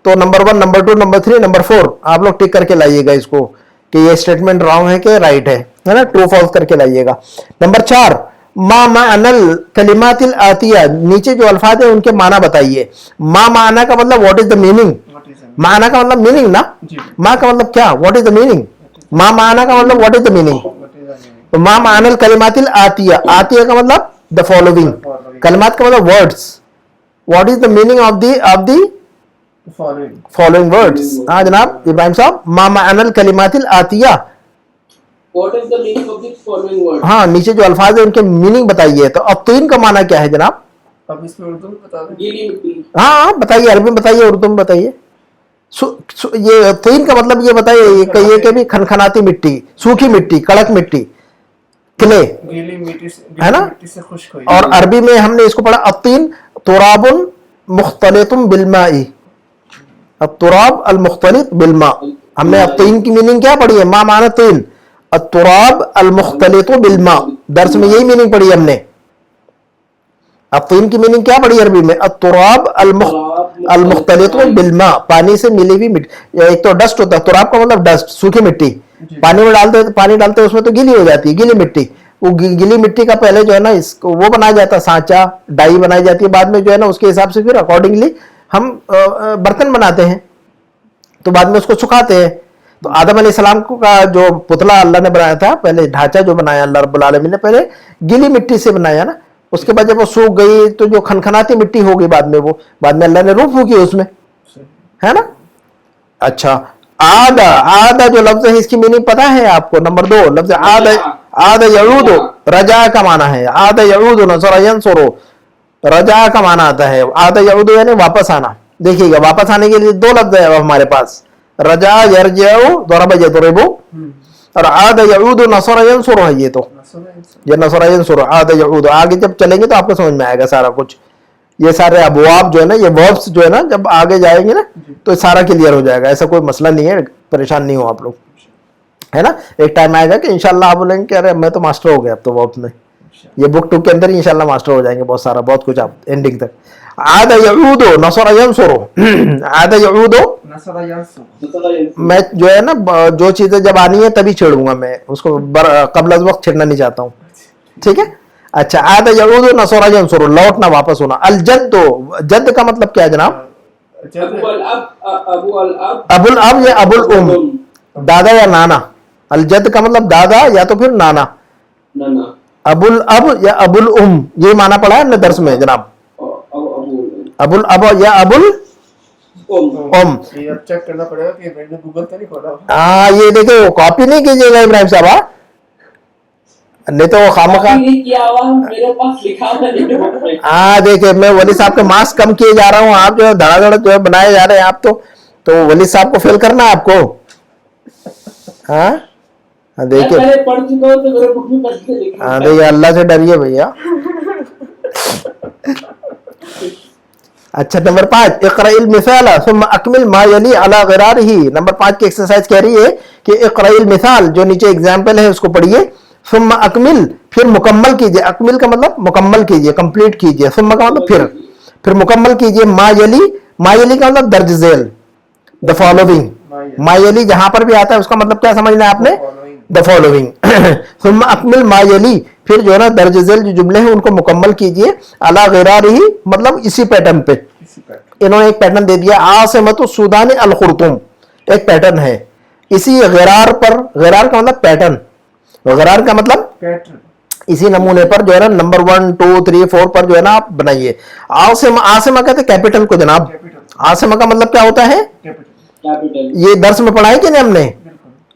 तो नंबर 1, नंबर 2, नंबर 3, नंबर 4 आप लोग टिक करके लाइएगा इसको कि ये स्टेटमेंट रॉन्ग है कि राइट है ना, ट्रू फॉल्स करके लाइएगा। नंबर 4, मा मानल कलिमातिल आतिया, नीचे जो अल्फाज है उनके माना बताइए। मा माना का मतलब व्हाट इज द मीनिंग? माना का मतलब मीनिंग ना, मा का मतलब क्या? What is the meaning? मा माना का मतलब व्हाट इज द मीनिंग? तो मा मानल कलिमातिल आतिया, आतिया का मतलब द फॉलोइंग, कलिमात का मतलब words, what is the meaning of the following words. हाँ जनाब इब्राहिम साहब, मा मानल कलिमातिल Atiya, What is the meaning of this following word? हाँ नीचे जो अल्फाज है उनके मीनिंग बताइए। तो अब तीन का माना क्या है जनाब? अब इसमें उर्दू में बता दें। गीली मिट्टी। हाँ बताइए, अरबी में बताइए, उर्दू में बताइए। ये तीन का मतलब ये बताइए, ये कहिए कि भी खनखनाती मिट्टी, सूखी मिट्टी, कड़क मिट्टी, क्ले, गीली मिट्टी से, है ना, मिट्टी से खुश्क हुई। और अरबी में हमने इसको पढ़ा अत्तीन तुराबुन मुख्तलितुम बिलमाई, अत्तुराब अल मुख्तलित बिलमा। हमने अत्तीन की मीनिंग क्या पढ़ी है? मा माना तीन, अत्तुराब अल मुख्तलित बिलमा, दर्स में यही मीनिंग पढ़ी हमने। अत्तीन की मीनिंग क्या पढ़ी अरबी में? अत्तुराब अल मुख्तलित बिलमा, पानी से मिली हुई मिट्टी। एक तो डस्ट होता है, तुराब का मतलब डस्ट, सूखी मिट्टी, पानी में डालते उसमें तो गीली हो जाती है, गीली मिट्टी। वो गीली मिट्टी का पहले जो है ना इसको वो बनाया जाता है, सांचा, डाई बनाई जाती है, बाद में जो है ना उसके हिसाब से फिर अकॉर्डिंगली हम बर्तन बनाते हैं, तो बाद में उसको सुखाते हैं। तो आदम अलैहिस्सलाम का जो पुतला अल्लाह ने बनाया था, पहले ढांचा जो बनाया अल्लाह रब्बुल आलमीन ने, पहले गीली मिट्टी से बनाया ना, उसके बाद जब वो सूख गई तो जो खनखनाती मिट्टी हो गई बाद में अल्लाह ने रूह फूकी उसमें, है ना। अच्छा, आदा जो लफ्ज है इसकी मीनिंग पता है आपको? नंबर 2 लफ्ज आदा यऊदु, रजा का माना है, आदा यऊदु नसरा यंसुरु, रजा का माना आता है। आदा यऊदु यानी वापस आना। देखिएगा वापस आने के लिए 2 लफ्ज है हमारे पास, रजा यरजिउ दरबा यदरिबु, और आदा यऊदु नसरा यंसुरु है। ये नसरा यंसुरु, आदा यऊदु, आगे जब चलेंगे तो आपको समझ में आएगा सारा कुछ। ये सारे अबवाब जो है ना, ये वर्ब्स जो है ना, जब आगे जाएंगे ना तो सारा क्लियर हो जाएगा, ऐसा कोई मसला नहीं है, परेशान नहीं हो आप लोग, है ना। एक टाइम आएगा कि इंशाल्लाह आप बोलेंगे कि अरे मैं तो मास्टर हो गया अब तो वर्ब में। ये बुक 2 के अंदर ही इंशाल्लाह मास्टर हो जाएंगे बहुत कुछ आप एंडिंग तक। आदा यऊदु नसरा यंसुरु, आदा यऊदु नसरा यंसुरु, मैं जो है ना जो चीजें जब आनी है तभी छेड़ूंगा, मैं उसको कबल वक्त छेड़ना नहीं चाहता हूँ, ठीक है। अच्छा, आदा यऊदु नसरा यंसुरु, लौटना, वापस होना। अल जद्दु, जद्द का मतलब क्या है जनाब? अबुल अब या अबुल उम, दादा या नाना, अलजद का मतलब दादा या तो फिर नाना, नाना, अबुल अब या अबुल ये माना पड़ा है हमने दर्स में जनाब, अबुल अब या अबुल ये अब चेक करना पड़ेगा कि मैंने गूगल तो नहीं खोला। हाँ ये देखो कॉपी नहीं कीजिएगा इब्राहिम साहब, हाँ? नहीं तो वो खामखा। नहीं किया हुआ मेरे पास लिखा हुआ नहीं है। हाँ देखिए मैं वली साहब के मार्क्स कम किए जा रहा हूँ, आप जो है धड़ाधड़ जो है बनाए जा रहे हैं आप तो वली साहब को फेल करना है आपको। हाँ देखिए, मैं पढ़ चुका हूँ तो मेरे बुक में पढ़ के लिखा हाँ देखिए अल्लाह से डरिए भैया। अच्छा नंबर 5, इक़राइल मिसाल सुम्मा अकमिल मा यली अला ग़िरारिही। नंबर 5 की एक्सरसाइज कह रही है कि इक़राइल मिसाल, जो नीचे एग्जाम्पल है उसको पढ़िए, सुम्मा अकमिल फिर मुकम्मल कीजिए, अकमिल का मतलब मुकम्मल कीजिए, कंप्लीट कीजिए, सुम्मा का मतलब फिर मुकम्मल कीजिए, मा यली का मतलब दर्ज झेल, द फॉलोइंग, मा यली जहां पर भी आता है उसका मतलब क्या समझना है आपने, द फॉलोइंग। सुम्मा अकमिल मा यली, फिर जो है ना दर्ज झेल जो जुमले हैं उनको मुकम्मल कीजिए, अला ग़िरारिही मतलब इसी पैटर्न पे। इन्होंने एक पैटर्न दे दिया, आसिमतु सूदान अल खुर्तुम, एक पैटर्न है इसी ग़िरार पर, ग़िरार का मतलब पैटर्न, ग़िरार का मतलब इसी नमूने पर जो है ना नंबर 1 2 3 4 पर जो है ना आप बनाइए। आसिमा कहते हैं कैपिटल को जनाब, आसिमा का मतलब क्या होता है, कैपिटल। ये दर्स में पढ़ा है कि नहीं हमने,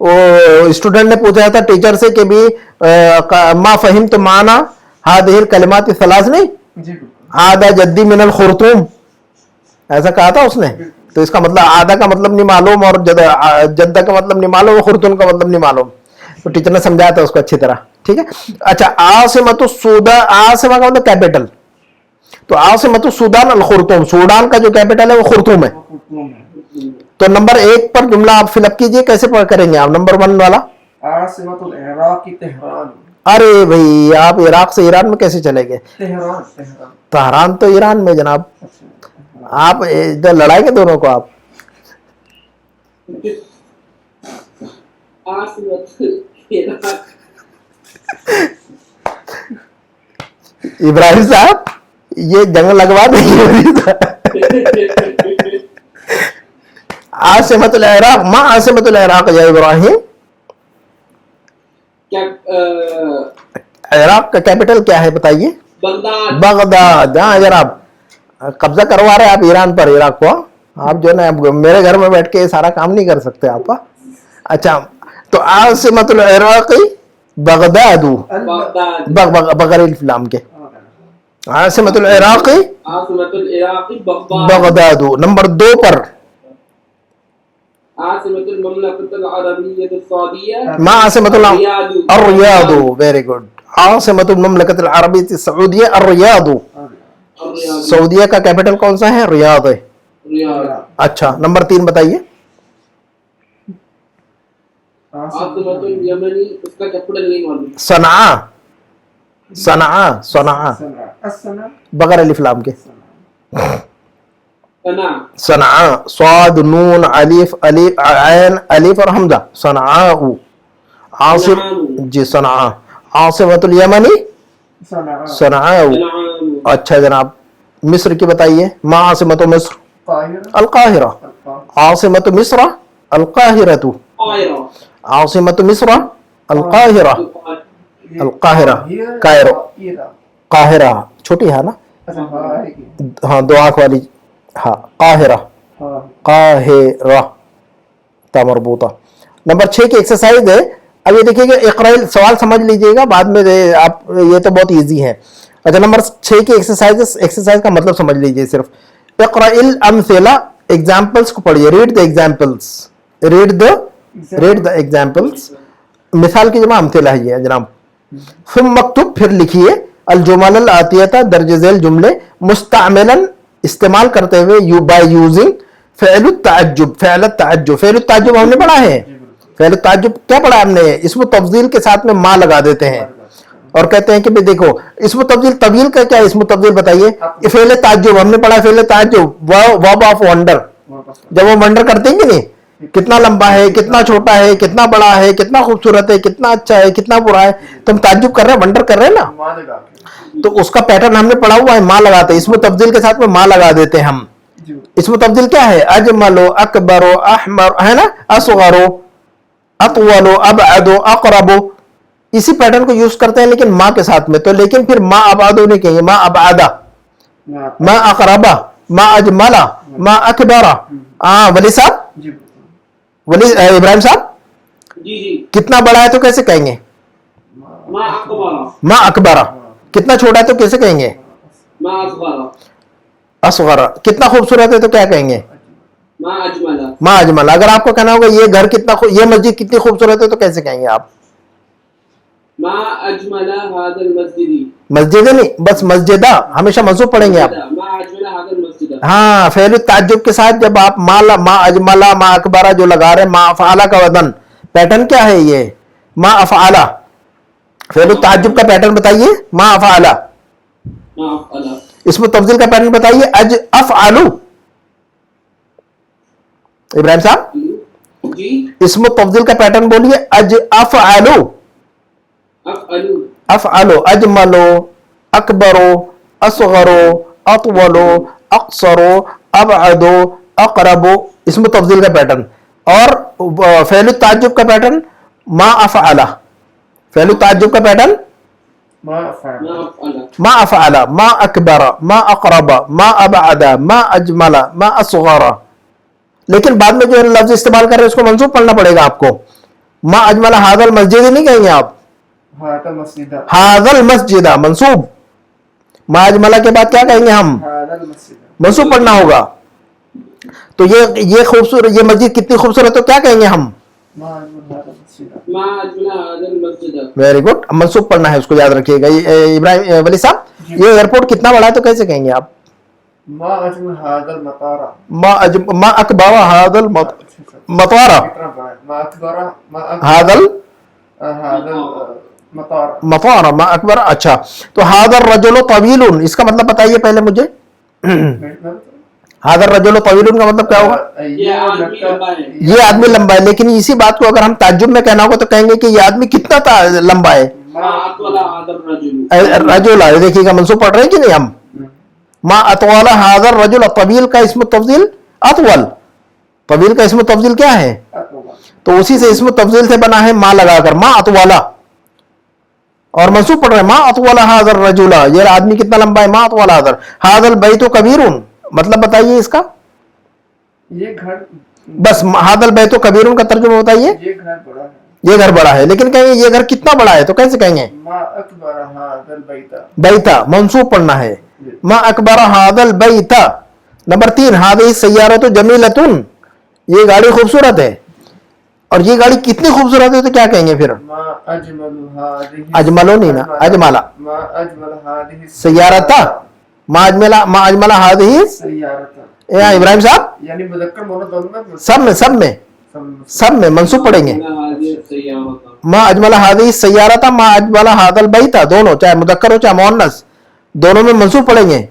वो स्टूडेंट ने पूछा था टीचर से कि भी मा फहिम तो माना हादिहिल कलिमात सलास, नहीं आदा जद्दी मिनल खुर्तुम, ऐसा कहा था उसने। तो इसका मतलब आदा का मतलब नहीं मालूम और जद्दा का मतलब नहीं मालूम, खुर्तुम का मतलब नहीं मालूम, तो टीचर ने समझाया था उसको अच्छी तरह, ठीक है। अच्छा आसिमतु सूदा, आसिमा का मतलब कैपिटल, तो आसिमतु सूदान अल खुर्तुम, सूडान का जो कैपिटल है वो खुर्तुम है। तो नंबर 1 पर जुमला आप फिलअप कीजिए, कैसे करेंगे आप नंबर 1 वाला, आसिमतुल इराक़ तेहरान। अरे भाई आप इराक से ईरान में कैसे चले गए, तेहरान तेहरान तो ईरान में जनाब, आप इधर लड़ाएंगे दोनों को आप। इब्राहिम साहब ये जंग लगवा देंगे। आसिमतुल इराक, मा आसिमतुल इराक या इब्राहिम, क्या इराक का कैपिटल क्या है बताइए, बगदाद। बगदाद। हाँ जनाब कब्जा करवा रहे आप ईरान पर, इराक को, आप जो ना मेरे घर में बैठ के सारा काम नहीं कर सकते आप। अच्छा तो आसिमतुल इराक़ी बगदादु, बगैर इल्फ़लाम के, आसिमतुल इराक़ी बगदादु। नंबर 2 पर आसिमतुल ममलकतुल अरबिय्यतुस सऊदिया, मा आसिमतुल अर्रियाद, वेरी गुड, आसिमतुल ममलकतुल अरबिय्यतुस सऊदिया अर्रियाद, सऊदिया का कैपिटल कौन सा है, रियाद है। अच्छा नंबर 3 बताइए, आसिमतुल यमनी, उसका कैपिटल नहीं मालूम, सनआ, सनआ, सनआ बगैर अलिफ-लाम के, सनआ, स्वाद नून अलिफ अलिफ ऐन अलिफ और हमजा, सनआउ, आसिम जी सनआ, आसिमतुल यमनी सनआउ। अच्छा जनाब मिस्र की बताइए, मा आसिमतु मिस्र, अल काहिरा, आसिमतु मिस्र अल काहिरतु, आसिमतु मिस्र अल काहिरा, अल काहिरा, कायरो, काहिरा छोटी है ना, हाँ 2 आंख वाली, हाँ काहिरा, काहिरा तमरबूता। नंबर 6 की एक्सरसाइज है, अब ये देखिएगा इक़राइल, सवाल समझ लीजिएगा बाद में आप, ये तो बहुत इजी है। अच्छा नंबर 6 की एक्सरसाइज का मतलब समझ लीजिए सिर्फ, इक़राइल अमसिला, एग्जाम्पल्स को पढ़िए, read the examples, read the examples, मिसाल की जमा अमसिला है ये जनाब। फिर मकतूब, फिर लिखिए, अल जुमल आतियता दर्ज झेल जुमले, मुस्तअमलन इस्तेमाल करते हुए, बाय यूजिंग फ़िअल ताज्जुब, फ़िअल ताज्जुब, फ़िअल ताज्जुब हमने पढ़ा है, फ़िअल ताज्जुब क्या पढ़ा हमने, इसमें तफजील के साथ में मा लगा देते हैं और कहते हैं कि भाई देखो इसमें तब्दील, तब्दील का क्या है, इसमें तब्दील बताइए, फ़िअल ताज्जुब हमने पढ़ा, फ़िअल ताज्जुब वर्ब ऑफ वंडर, जब वो वंडर करते हैं कि नहीं, कितना लंबा है, कितना छोटा है, कितना बड़ा है, कितना खूबसूरत है, कितना अच्छा है, कितना बुरा है, तो हम ताज्जुब कर रहे हैं, वंडर कर रहे हैं ना, तो उसका पैटर्न हमने पढ़ा हुआ है, माँ लगाते हैं, इसमें तब्दील के साथ में माँ लगा देते हैं हम। इसमें तब्दील क्या है, अजमलो अकबरो अहमर है ना, असगरो, अतवलो, अबअदो, अक़रबो, इसी पैटर्न को यूज करते हैं लेकिन माँ के साथ में। तो लेकिन फिर माँ अबादो नहीं कहेंगे, माँ अबादा, माँ अक़रबा, माँ अजमला, माँ अकबरा। वली साहब, जी वली इब्राहिम साहब, जी जी कितना बड़ा है तो कैसे कहेंगे? माँ अकबरा, माँ अकबरा। कितना छोटा है तो कैसे कहेंगे? माँ असगरा, असगरा। कितना खूबसूरत है तो क्या कहेंगे? माँ अजमला, माँ अजमल। अगर आपको कहना होगा ये घर कितना ये मस्जिद कितनी खूबसूरत है तो कैसे कहेंगे आप? माँ अजमला हादल मस्जिदी, मस्जिद नहीं, बस मस्जिदा, हमेशा मंसूब पढ़ेंगे आप। माँ अजमला हादल मस्जिदा। हाँ, फेल ताज्जुब के साथ जब आप माँ अजमला, माँ अकबरा जो लगा रहे हैं, माँ अफ़आला का वजन पैटर्न क्या है? ये माँ अफ़आला। फेल ताज्जुब का पैटर्न बताइए। माँ अफ़आला। माँ अफअला, इसमें तफजील का पैटर्न बताइए। अज अफ़अलु। इब्राहिम साहब, जी इसमें तफजील का पैटर्न बोलिए। अज अफ़अलु, अफअलु, अफ़अलु, अजमलो, अकबरो, असगरो, अतवलो, अक्सरो, अबअदो, अक़रबो। इसमें तफजील का पैटर्न। और फ़ेल ताज्जुब का पैटर्न मा अफ़अला। फ़ेल ताज्जुब का पैटर्न माँ अफ़अल, माँ अफअला, मा अफ़अला, मा अकबरा, मा अक़रबा, मा अबअदा, मा अजमला, मा असगरा। लेकिन बाद में जो लफ्ज इस्तेमाल कर रहे हैं उसको मंसूब पढ़ना पड़ेगा आपको। मा अजमला हादल मस्जिद नहीं कहेंगे आप, हादल मस्जिदा, हादल मस्जिदा मंसूब। मा अजमला के बाद क्या कहेंगे हम? हादल मस्जिदा, मंसूब पढ़ना होगा। तो ये खूबसूरत, ये मस्जिद कितनी खूबसूरत तो क्या कहेंगे हम? माँ अजमल हादल मस्जिदा, माँ अजमला हादल मस्जिदा। Very good. मंसूब पढ़ना है, उसको याद रखिएगा। इब्राहिम वली साहब, ये एयरपोर्ट कितना बड़ा है तो कैसे कहेंगे आप? माँ अजमल हादल मतारा, मा अकबरा हादल मतारा, कितना बड़ा है? माँ अकबरा, हादल हादल मतारा, मतारा, मा अकबरा। अच्छा, तो हादर रजुलो तवीलुन, इसका मतलब बताइए पहले मुझे। हादर रजुलो तवीलुन का मतलब क्या होगा? ये आदमी लंबा है। ये आदमी लंबा है। लेकिन इसी बात को अगर हम ताज्जुब में कहना होगा तो कहेंगे कि ये आदमी कितना लंबा है? माँ अतवला हादल रजुल, रजुला। देखिएगा मंसूब पढ़ रहे हैं कि नहीं हम? मा अतवाला हादर रजुल। तवील का इसमें तफजील अतवल। तवील का इसमें तफजील क्या है? तो उसी से इसमें तफजील से बना है मा लगाकर, मा अतवाला। और मंसूब पढ़ रहे हैं मा अतवाला हादर रजुला, ये आदमी कितना लंबा है? मा अतवाला हादर। हादल बैतु कबीरुन, मतलब बताइए इसका। ये घर, बस हादल बैतु कबीरुन का तर्जुमा बताइए। ये घर बड़ा है। ये घर बड़ा है। लेकिन कहेंगे ये घर कितना बड़ा है तो कैसे कहेंगे? माँ अकबरा हादल बैता, बैता मंसूब पढ़ना है। मा अकबरा हादल बैता। नंबर 3, हादिही सय्यारतु जमीलतुन, ये गाड़ी खूबसूरत है। और ये गाड़ी कितनी खूबसूरत है तो क्या कहेंगे फिर? माँ अजमल हादिही, अजमलो नहीं ना, अजमला। माँ अजमल हादिही सय्यारता, मा अजमला हादिही। सय्यारता, या इब्राहिम साहब, यानी मुज़क्कर मुअन्नस दोनों में सब में मंसूब पढ़ेंगे। मा अजमला हादिही सय्यारता, मा अजमला हादल बैता, दोनों चाहे मुदक्कर हो चाहे मुअन्नस, दोनों में मंसूब पढ़ेंगे।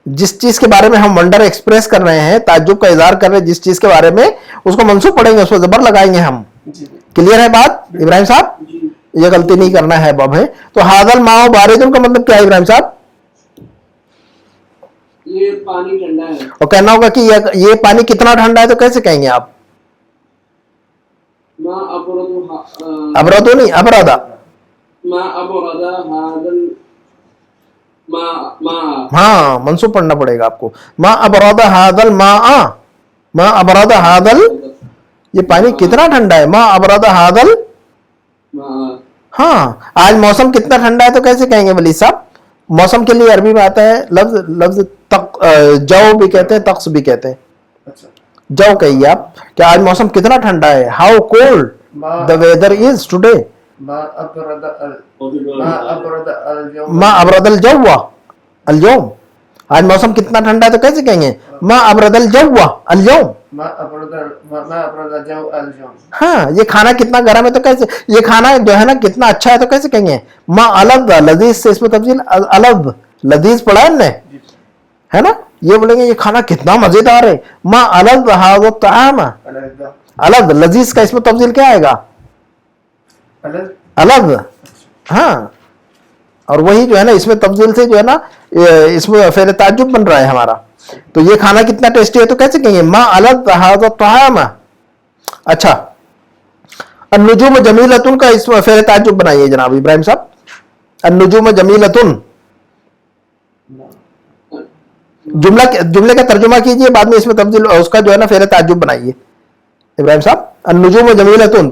जिस चीज के बारे में हम वंडर एक्सप्रेस कर रहे हैं, ताज्जुब का इजहार कर रहे हैं जिस चीज के बारे में, उसको मंसूब पढ़ेंगे, उसको जबर लगाएंगे हम। क्लियर है बात इब्राहिम साहब? ये गलती नहीं करना है अब है। तो हादल माओ बारिदुन का मतलब क्या है इब्राहिम साहब? ये पानी ठंडा है। और कहना होगा कि ये पानी कितना ठंडा है तो कैसे कहेंगे आप? माँ अबरदो नहीं, अबरदा। माँ अबरदा हादल माँ, हाँ, मंसूब पढ़ना पड़ेगा आपको। मा अबरदा हादल माआ, मा अबरदा हादल, ये पानी कितना ठंडा है? मा अबरदा हादल। माँ, हाँ, आज मौसम कितना ठंडा है तो कैसे कहेंगे वली साहब? मौसम के लिए अरबी में आता है लफ्ज जौ भी कहते हैं, तक्स भी कहते हैं। जौ कहिए आप, क्या आज मौसम कितना ठंडा है? How cold the weather is today. माँ अबरदल जौवा अल-यौम, आज मौसम कितना ठंडा है तो कैसे कहेंगे? मा अबरदल जौवा अल-यौम। हाँ, ये खाना कितना गर्म है तो कैसे, ये खाना जो है ना कितना अच्छा है तो कैसे कहेंगे? मा अलद, लजीज से इसमें तब्दील अलद, लजीज पढ़ा है ना? ये बोलेंगे ये खाना कितना मजेदार है। मा अलद हाज़ा ताम, अलद लजीज का इसमें तब्दील क्या आएगा? अलग। हाँ, और वही जो है ना इसमें तब्दील से जो है ना इसमें फेल ताज्जुब बन रहा है हमारा। तो ये खाना कितना टेस्टी है तो कैसे कहेंगे? मा अलद हाज़ा ताम। अच्छा, النجوم जमीलतुन का इसमें फेर ताज्जुब बनाइए जनाब इब्राहिम साहब. النجوم जमीलतुन जुमले का तर्जुमा कीजिए, बाद में इसमें तब्दील उसका जो है ना फेर ताज्जुब बनाइए इब्राहिम साहब. النجوم जमीलतुन,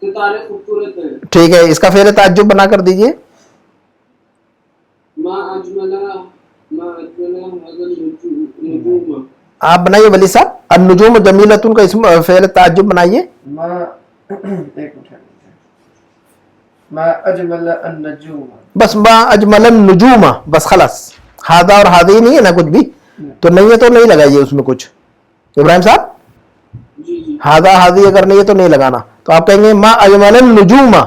सितारे खूबसूरत हैं. ठीक है, इसका फेर ताज्जुब बना कर दीजिए. मा अजमला हज़ल नुजूम. आप बनाइए वली साहब. النجوم जमीलतुन का इसमें फेर ताज्जुब बनाइए. मा अजमल अन्नजूम. बस मा अजमलन नुजूमा, बस खलास. हादा और हादी नहीं है ना कुछ भी, तो नहीं है तो नहीं लगाइए उसमें कुछ इब्राहिम साहब. जी जी. हादा हादी अगर नहीं है तो नहीं लगाना. तो आप कहेंगे मा अजमलन नुजूमा,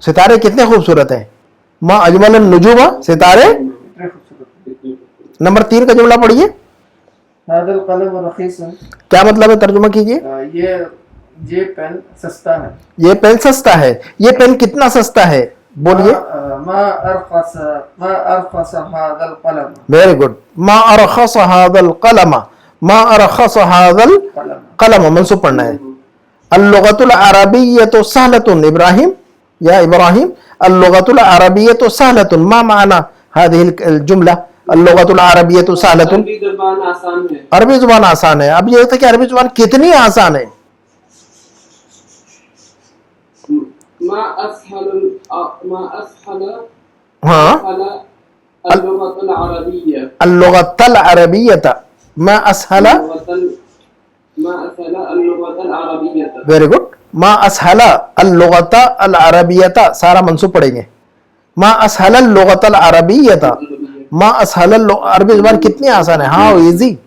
सितारे कितने खूबसूरत हैं. मा अजमलन नुजूमा, सितारे. नंबर 3 का जुमला पढ़िए. हादल कलम रखीस. क्या मतलब है, तर्जुमा कीजिए. ये पेन सस्ता है. ये पेन सस्ता है. ये पेन कितना सस्ता है बोलिए. मा अरखस हादल कलम. Very good. मा अरखस हादल कलम. मा अरखस हादल कलम मंसूब पढ़ना है. अल्लुगतुल अरबिय्यतु सहलतुन इब्राहिम, या इब्राहिम. अल्लुगतुल अरबिय्यतु सहलतुन, मा माना हादिहिल जुमला. अल्लुगतुल अरबिय्यतु सहलतुन, अरबी ज़बान आसान है. अरबी जुबान आसान है. अब ये होता है कि अरबी जुबान कितनी आसान है. मा असहल हाँ, अल-लुगतुल अरबिय्या. अल्लुगतल अरबिय्यत मा असहला. मा असहल अल-लुगतुल अरबिय्या. Very good. मा असहला अल-लुगत अल-अरबियत, सारा मंसूब पढ़ेंगे. मा असहल अल-लुगत अल-अरबियत. मा असहल अरबी जुबान कितनी आसान है. हाँ इजी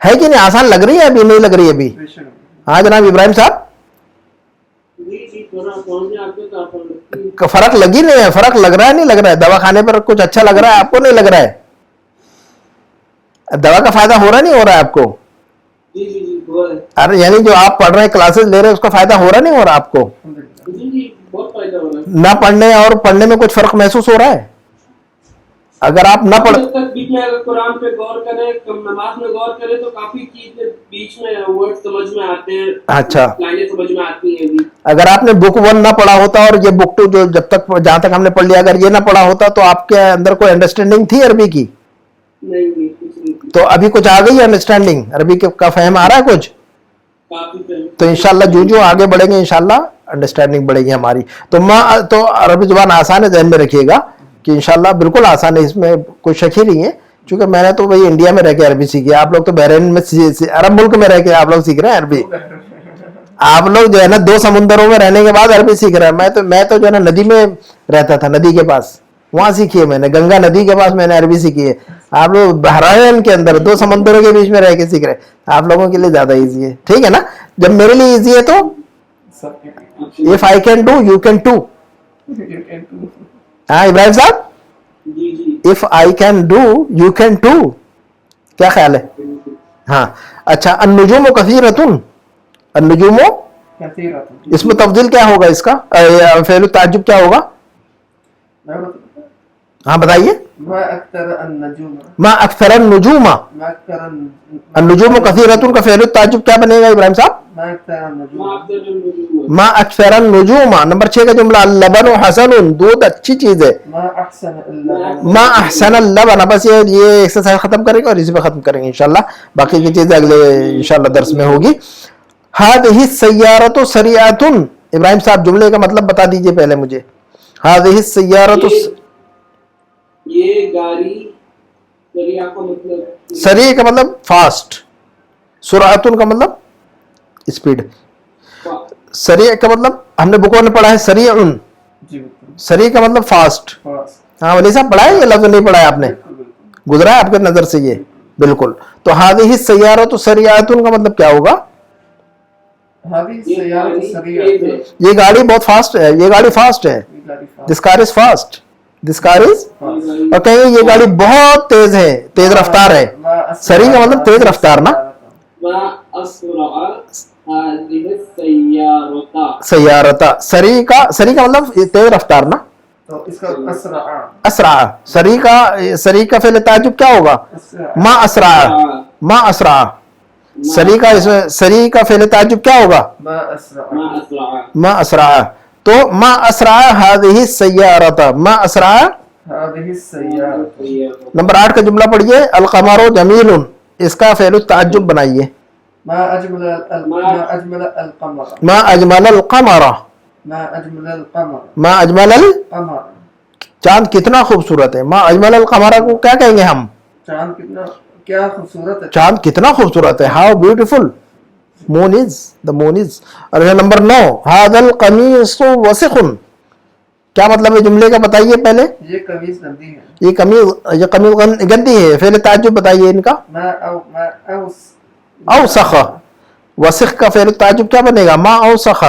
है कि नहीं, आसान लग रही है अभी, नहीं लग रही है अभी. हाँ जनाब इब्राहिम साहब, जी जी. थोड़ा समझ आपको तो आसान लगती है. फर्क लगी नहीं है. फर्क लग रहा है, नहीं लग रहा है. दवा खाने पर कुछ अच्छा लग रहा है आपको, नहीं लग रहा है. दवा का फायदा हो रहा नहीं हो रहा है आपको. जी जी जी. हुआ है. अरे यानी जो आप पढ़ रहे हैं, क्लासेस ले रहे हैं, उसका फायदा हो रहा नहीं हो रहा आपको. जी जी. बहुत फायदा हो रहा है. ना पढ़ने और पढ़ने में कुछ फर्क महसूस हो रहा है. अगर आप ना पढ़, जब तक बीच में अगर कुरान पे गौर करें, नमाज में गौर करें, तो काफी चीजें बीच में वर्ड समझ में आते हैं. अच्छा, लाइनें समझ में आती हैं भी. अगर आपने बुक 1 ना पढ़ा होता और ये बुक 2 जो जहां तक हमने पढ़ लिया, अगर ये ना पढ़ा होता तो आपके अंदर कोई अंडरस्टैंडिंग थी अरबी की. नहीं नहीं कुछ नहीं. तो अभी कुछ आ गई अंडरस्टैंडिंग, अरबी का फहम आ रहा है कुछ. काफी सही. तो इंशाल्लाह जो जो आगे बढ़ेंगे इंशाल्लाह अंडरस्टैंडिंग बढ़ेगी हमारी. तो अरबी जुबान आसान है, ध्यान में रखिएगा कि इंशाल्लाह बिल्कुल आसान है, इसमें कोई शक ही नहीं है. क्योंकि मैंने तो भाई इंडिया में रह के अरबी सीखी, आप लोग तो बहरीन में अरब मुल्क में रह के आप लोग सीख रहे हैं अरबी. आप लोग जो है ना 2 समुंदरों में रहने के बाद अरबी सीख रहे हैं. मैं तो जो है ना नदी में रहता था, नदी के पास, वहां सीखी है मैंने. गंगा नदी के पास मैंने अरबी सीखी है. आप लोग बहराइन के अंदर 2 समुंदरों के बीच में रह के सीख रहे हैं. आप लोगों के लिए ज्यादा ईजी है, ठीक है ना. जब मेरे लिए ईजी है तो if I can do you can too. हाँ इब्राहिम साहब, जी जी. If I can do you can too. क्या ख्याल है. हाँ अच्छा. अन्नुजूम कसीरतुन, अन्नुजूम, इसमें तब्दील क्या होगा, इसका फेल ताज्जुब क्या होगा. हाँ बताइए. मा अक्तर अन्नजूम. मा अक्सर अन्नुजूमा. मा अक्तर अन्नुजूम कसीरतुन का फेल ताज्जुब क्या बनेगा इब्राहिम साहब. मा अक्तर अन्नजूम. मा अक्तर अन्नुजूम. मा अक्सर अन्नुजूमा. नंबर 6 का जुमला, लबन हसनुन, दूध अच्छी चीज है. मा अहसन अल्लाह. मा अहसन लबन. बस ये एक्सरसाइज खत्म करेंगे और इसी पे खत्म करेंगे इंशाल्लाह. बाकी की चीजें अगले इंशाल्लाह दर्स में होगी. हादिही सय्यारतु सरीअतुन. इब्राहिम साहब जुमले का मतलब बता दीजिए पहले मुझे. हादिही सय्यारतु, ये गाड़ी सरिया का मतलब, सरी का मतलब फास्ट, सुरातुन का मतलब स्पीड. सरी का मतलब हमने बुकों में पढ़ा है सरीउन. जी बिल्कुल. सरी का मतलब फास्ट. हाँ वली साहब पढ़ा है, ये लफ्ज नहीं पढ़ा है आपने, गुजरा है आपके नजर से ये. बिल्कुल. तो हादिही सय्यारतु सरीअतुन का मतलब क्या होगा. ये गाड़ी बहुत फास्ट है, ये गाड़ी फास्ट है. This car is fast, this car is. और कहेंगे ये गाड़ी बहुत तेज है, तेज रफ्तार है. सरी का मतलब तेज रफ्तार ना. मा अस्रा हादिही सय्यारता. सय्यारता, सरी का मतलब तेज रफ्तार ना. तो इसका असरा. असरा. सरी का फेल ताजुब क्या होगा. मा असरा. मा असरा. सरी का इसमें सरी का फेल ताजुब क्या होगा? ما أسرع ما أسرع मा असरा। तो मा असरा हादिही सय्यारता, मा असरा। هذه السيارة नंबर 8 का जुमला पढ़िए, अल कमरो जमीलुन, इसका फेल ताजुब बनाइए। ما أجمل القمر मा अजमल अल कमरा, ما أجمل القمر मा अजमल अल, قمر चांद कितना खूबसूरत है। मा अजमल अल कमरा को क्या कहेंगे हम? चांद कितना क्या खूबसूरत है। चांद कितना खूबसूरत है, how beautiful moon is, the moon is. और नंबर 9, हादल कमीस वसिखुन, क्या मतलब है जुमले का बताइए पहले। ये कमीज गंदी है। ये कमीज गंदी है, फेल ताजुब बताइए इनका। ما औसख, वसिख का फेल ताजुब क्या बनेगा? मा औसख,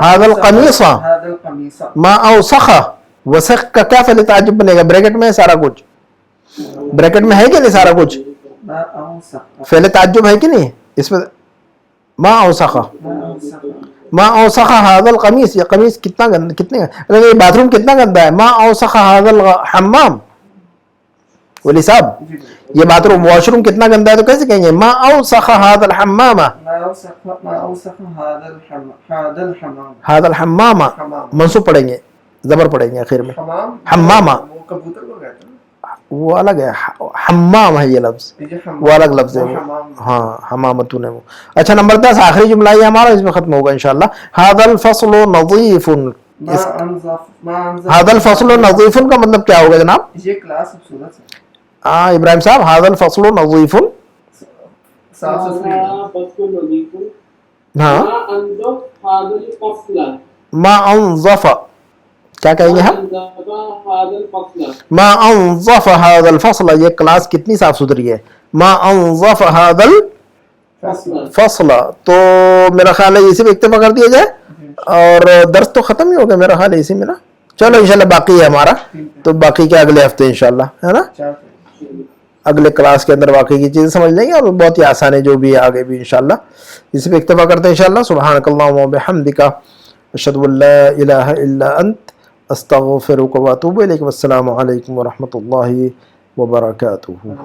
हादल कमीस, هذا القميص मा औसख, वसिख का क्या फेल ताजुब बनेगा? ब्रैकेट में है सारा कुछ, ब्रैकेट में है कि नहीं सारा कुछ? ما أوسخ फेल ताजुब है कि नहीं इसमें? मा औसख, मा औसख हादल कमीस, ये कमीज कितना गंदा, कितने ये बाथरूम कितना गंदा है। मा औसख हादल हम्माम, वली साहब ये बाथरूम वॉशरूम कितना गंदा है, तो कैसे कहेंगे? मा औसख हादल हम्मामा, ما أوسخ هذا الحمام हादल हम्मामा मंसूब पढ़ेंगे, जबर पढ़ेंगे आखिर में। हम्मामा वो कबूतर को कहते हैं, वो अलग है, हम्माम है ये लफ्ज, ये हमाम वो अलग लफ्ज है वो। हमाम। हाँ हमामतून है वो। अच्छा नंबर 10 आखिरी जुमला ये हमारा, इसमें खत्म होगा इंशाल्लाह। हादल फस्ल नज़ीफुन, हादल फस्ल नज़ीफुन का मतलब क्या होगा जनाब? ये क्लास खूबसूरत है, हाँ इब्राहिम साहब, हादल फस्ल नज़ीफुन, साफ सुथरी है। فصل نظيف हाँ ما أنظف هذا الفصل मा अनज़फ़, क्या कहेंगे हम? أنظف هذا الفصل मा अनज़फ़ हादल फस्ल, ये क्लास कितनी साफ सुथरी है। मा अनज़फ़ हादल فصل फस्ल, तो मेरा ख्याल है इसी पे इक्तफा कर दिया जाए, और दर्स तो खत्म ही हो गया मेरा ख्याल है इसी में ना। चलो इंशाल्लाह बाकी है हमारा, तो बाकी के अगले हफ्ते इंशाल्लाह, है ना, अगले क्लास के अंदर बाकी की चीजें समझ लेंगे, और बहुत ही आसान है जो भी है आगे भी इंशाल्लाह। इसी पे इक्तफा करते हैं इंशाल्लाह। सुब्हानकल्लाहुम्मा व बिहम्दिका अशहदु अल्ला इलाहा इल्ला अंत अस्तगफिरुका व अतूबु इलैक। वस्सलामु अलैकुम व रहमतुल्लाहि व बरकातुहू।